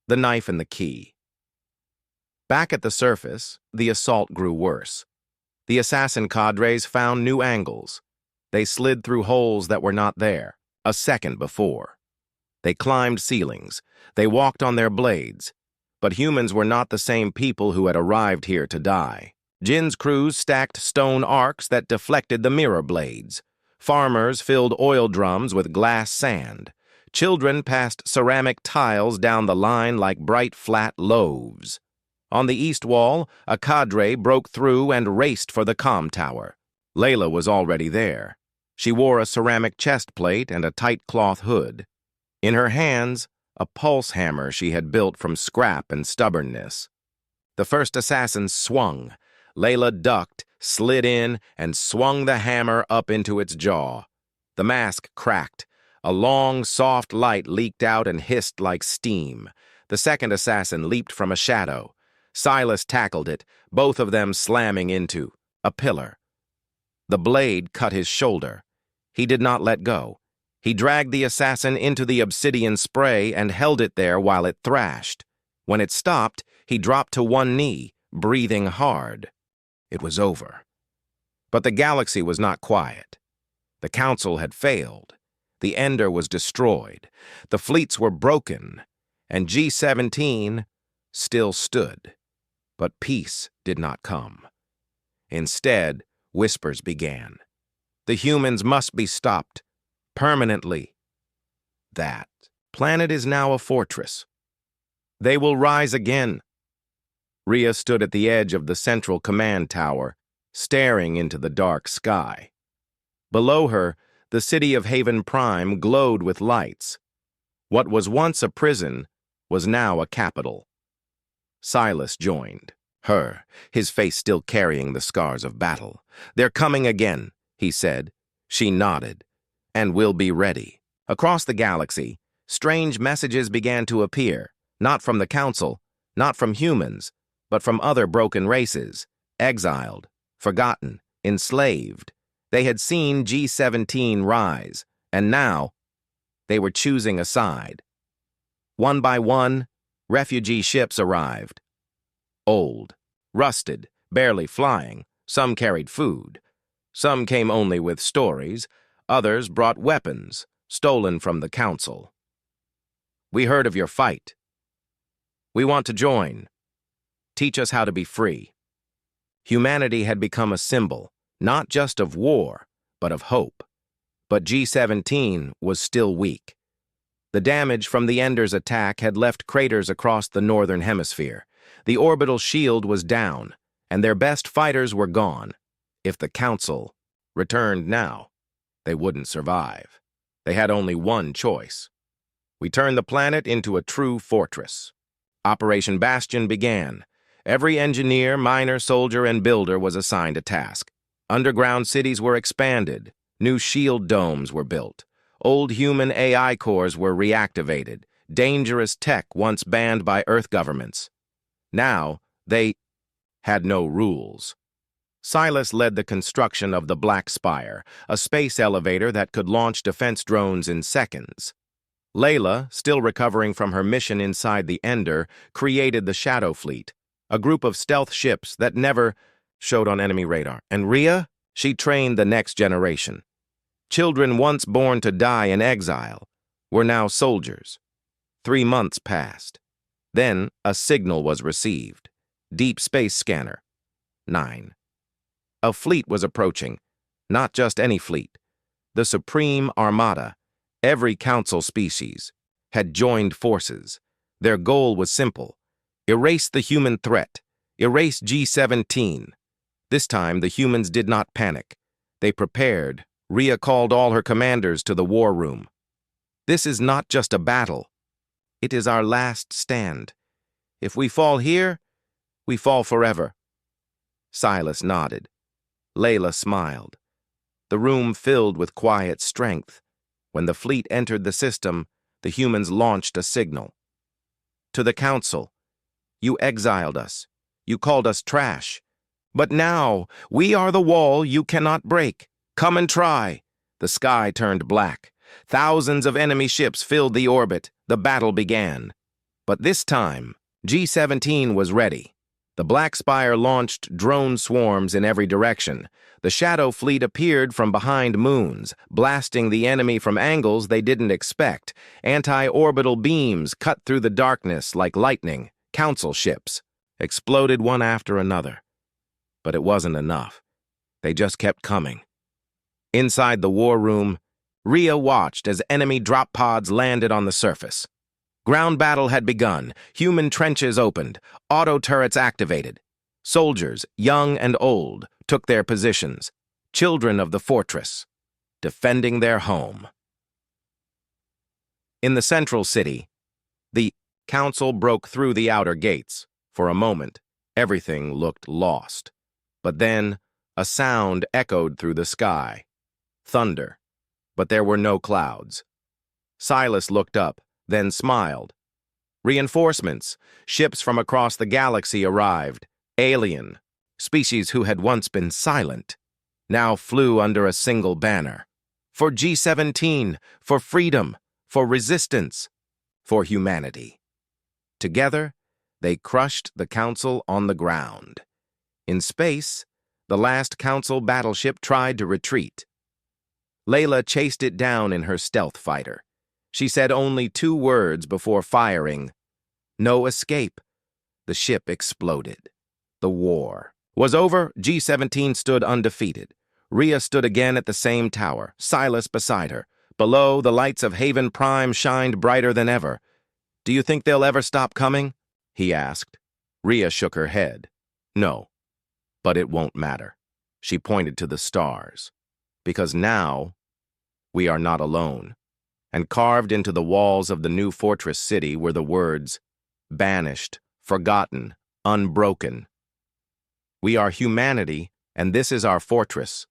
The knife and the key. Back at the surface, the assault grew worse. The assassin cadres found new angles. They slid through holes that were not there, a second before. They climbed ceilings. They walked on their blades. But humans were not the same people who had arrived here to die. Jin's crews stacked stone arcs that deflected the mirror blades. Farmers filled oil drums with glass sand. Children passed ceramic tiles down the line like bright flat loaves. On the east wall, a cadre broke through and raced for the comm tower. Layla was already there. She wore a ceramic chest plate and a tight cloth hood. In her hands, a pulse hammer she had built from scrap and stubbornness. The first assassin swung. Layla ducked, slid in, and swung the hammer up into its jaw. The mask cracked. A long, soft light leaked out and hissed like steam. The second assassin leaped from a shadow. Silas tackled it, both of them slamming into a pillar. The blade cut his shoulder. He did not let go. He dragged the assassin into the obsidian spray and held it there while it thrashed. When it stopped, he dropped to one knee, breathing hard. It was over. But the galaxy was not quiet. The Council had failed. The Ender was destroyed. The fleets were broken. And G-17 still stood. But peace did not come. Instead, whispers began. The humans must be stopped. Permanently. That planet is now a fortress. They will rise again. Rhea stood at the edge of the central command tower, staring into the dark sky. Below her, the city of Haven Prime glowed with lights. What was once a prison was now a capital. Silas joined her, his face still carrying the scars of battle. They're coming again, he said. She nodded. And we'll be ready. Across the galaxy, strange messages began to appear, not from the Council, not from humans, but from other broken races, exiled, forgotten, enslaved. They had seen G-17 rise, and now they were choosing a side. One by one, refugee ships arrived. Old, rusted, barely flying, some carried food. Some came only with stories, others brought weapons, stolen from the Council. We heard of your fight. We want to join. Teach us how to be free. Humanity had become a symbol, not just of war, but of hope. But G-17 was still weak. The damage from the Ender's attack had left craters across the northern hemisphere. The orbital shield was down, and their best fighters were gone. If the Council returned now, they wouldn't survive. They had only one choice. We turned the planet into a true fortress. Operation Bastion began. Every engineer, miner, soldier, and builder was assigned a task. Underground cities were expanded. New shield domes were built. Old human AI cores were reactivated. Dangerous tech once banned by Earth governments. Now, they had no rules. Silas led the construction of the Black Spire, a space elevator that could launch defense drones in seconds. Layla, still recovering from her mission inside the Ender, created the Shadow Fleet, a group of stealth ships that never showed on enemy radar. And Rhea, she trained the next generation. Children once born to die in exile were now soldiers. 3 months passed. Then a signal was received. Deep Space Scanner. 9. A fleet was approaching. Not just any fleet. The Supreme Armada, every Council species, had joined forces. Their goal was simple. Erase the human threat. Erase G-17. This time, the humans did not panic. They prepared. Rhea called all her commanders to the war room. This is not just a battle. It is our last stand. If we fall here, we fall forever. Silas nodded. Layla smiled. The room filled with quiet strength. When the fleet entered the system, the humans launched a signal. To the Council, you exiled us. You called us trash. But now, we are the wall you cannot break. Come and try. The sky turned black. Thousands of enemy ships filled the orbit. The battle began. But this time, G-17 was ready. The Black Spire launched drone swarms in every direction. The Shadow Fleet appeared from behind moons, blasting the enemy from angles they didn't expect. Anti-orbital beams cut through the darkness like lightning. Council ships exploded one after another. But it wasn't enough. They just kept coming. Inside the war room, Rhea watched as enemy drop pods landed on the surface. Ground battle had begun. Human trenches opened. Auto turrets activated. Soldiers, young and old, took their positions. Children of the fortress, defending their home. In the central city, the Council broke through the outer gates. For a moment, everything looked lost. But then, a sound echoed through the sky. Thunder. But there were no clouds. Silas looked up, then smiled. Reinforcements. Ships from across the galaxy arrived. Alien. Species who had once been silent, now flew under a single banner. For G-17, for freedom, for resistance, for humanity. Together, they crushed the Council on the ground. In space, the last Council battleship tried to retreat. Layla chased it down in her stealth fighter. She said only 2 words before firing. No escape. The ship exploded. The war was over. G-17 stood undefeated. Rhea stood again at the same tower, Silas beside her. Below, the lights of Haven Prime shined brighter than ever. "Do you think they'll ever stop coming?" he asked. Rhea shook her head. "No, but it won't matter." She pointed to the stars. "Because now, we are not alone." And carved into the walls of the new fortress city were the words, "Banished, forgotten, unbroken." We are humanity, and this is our fortress.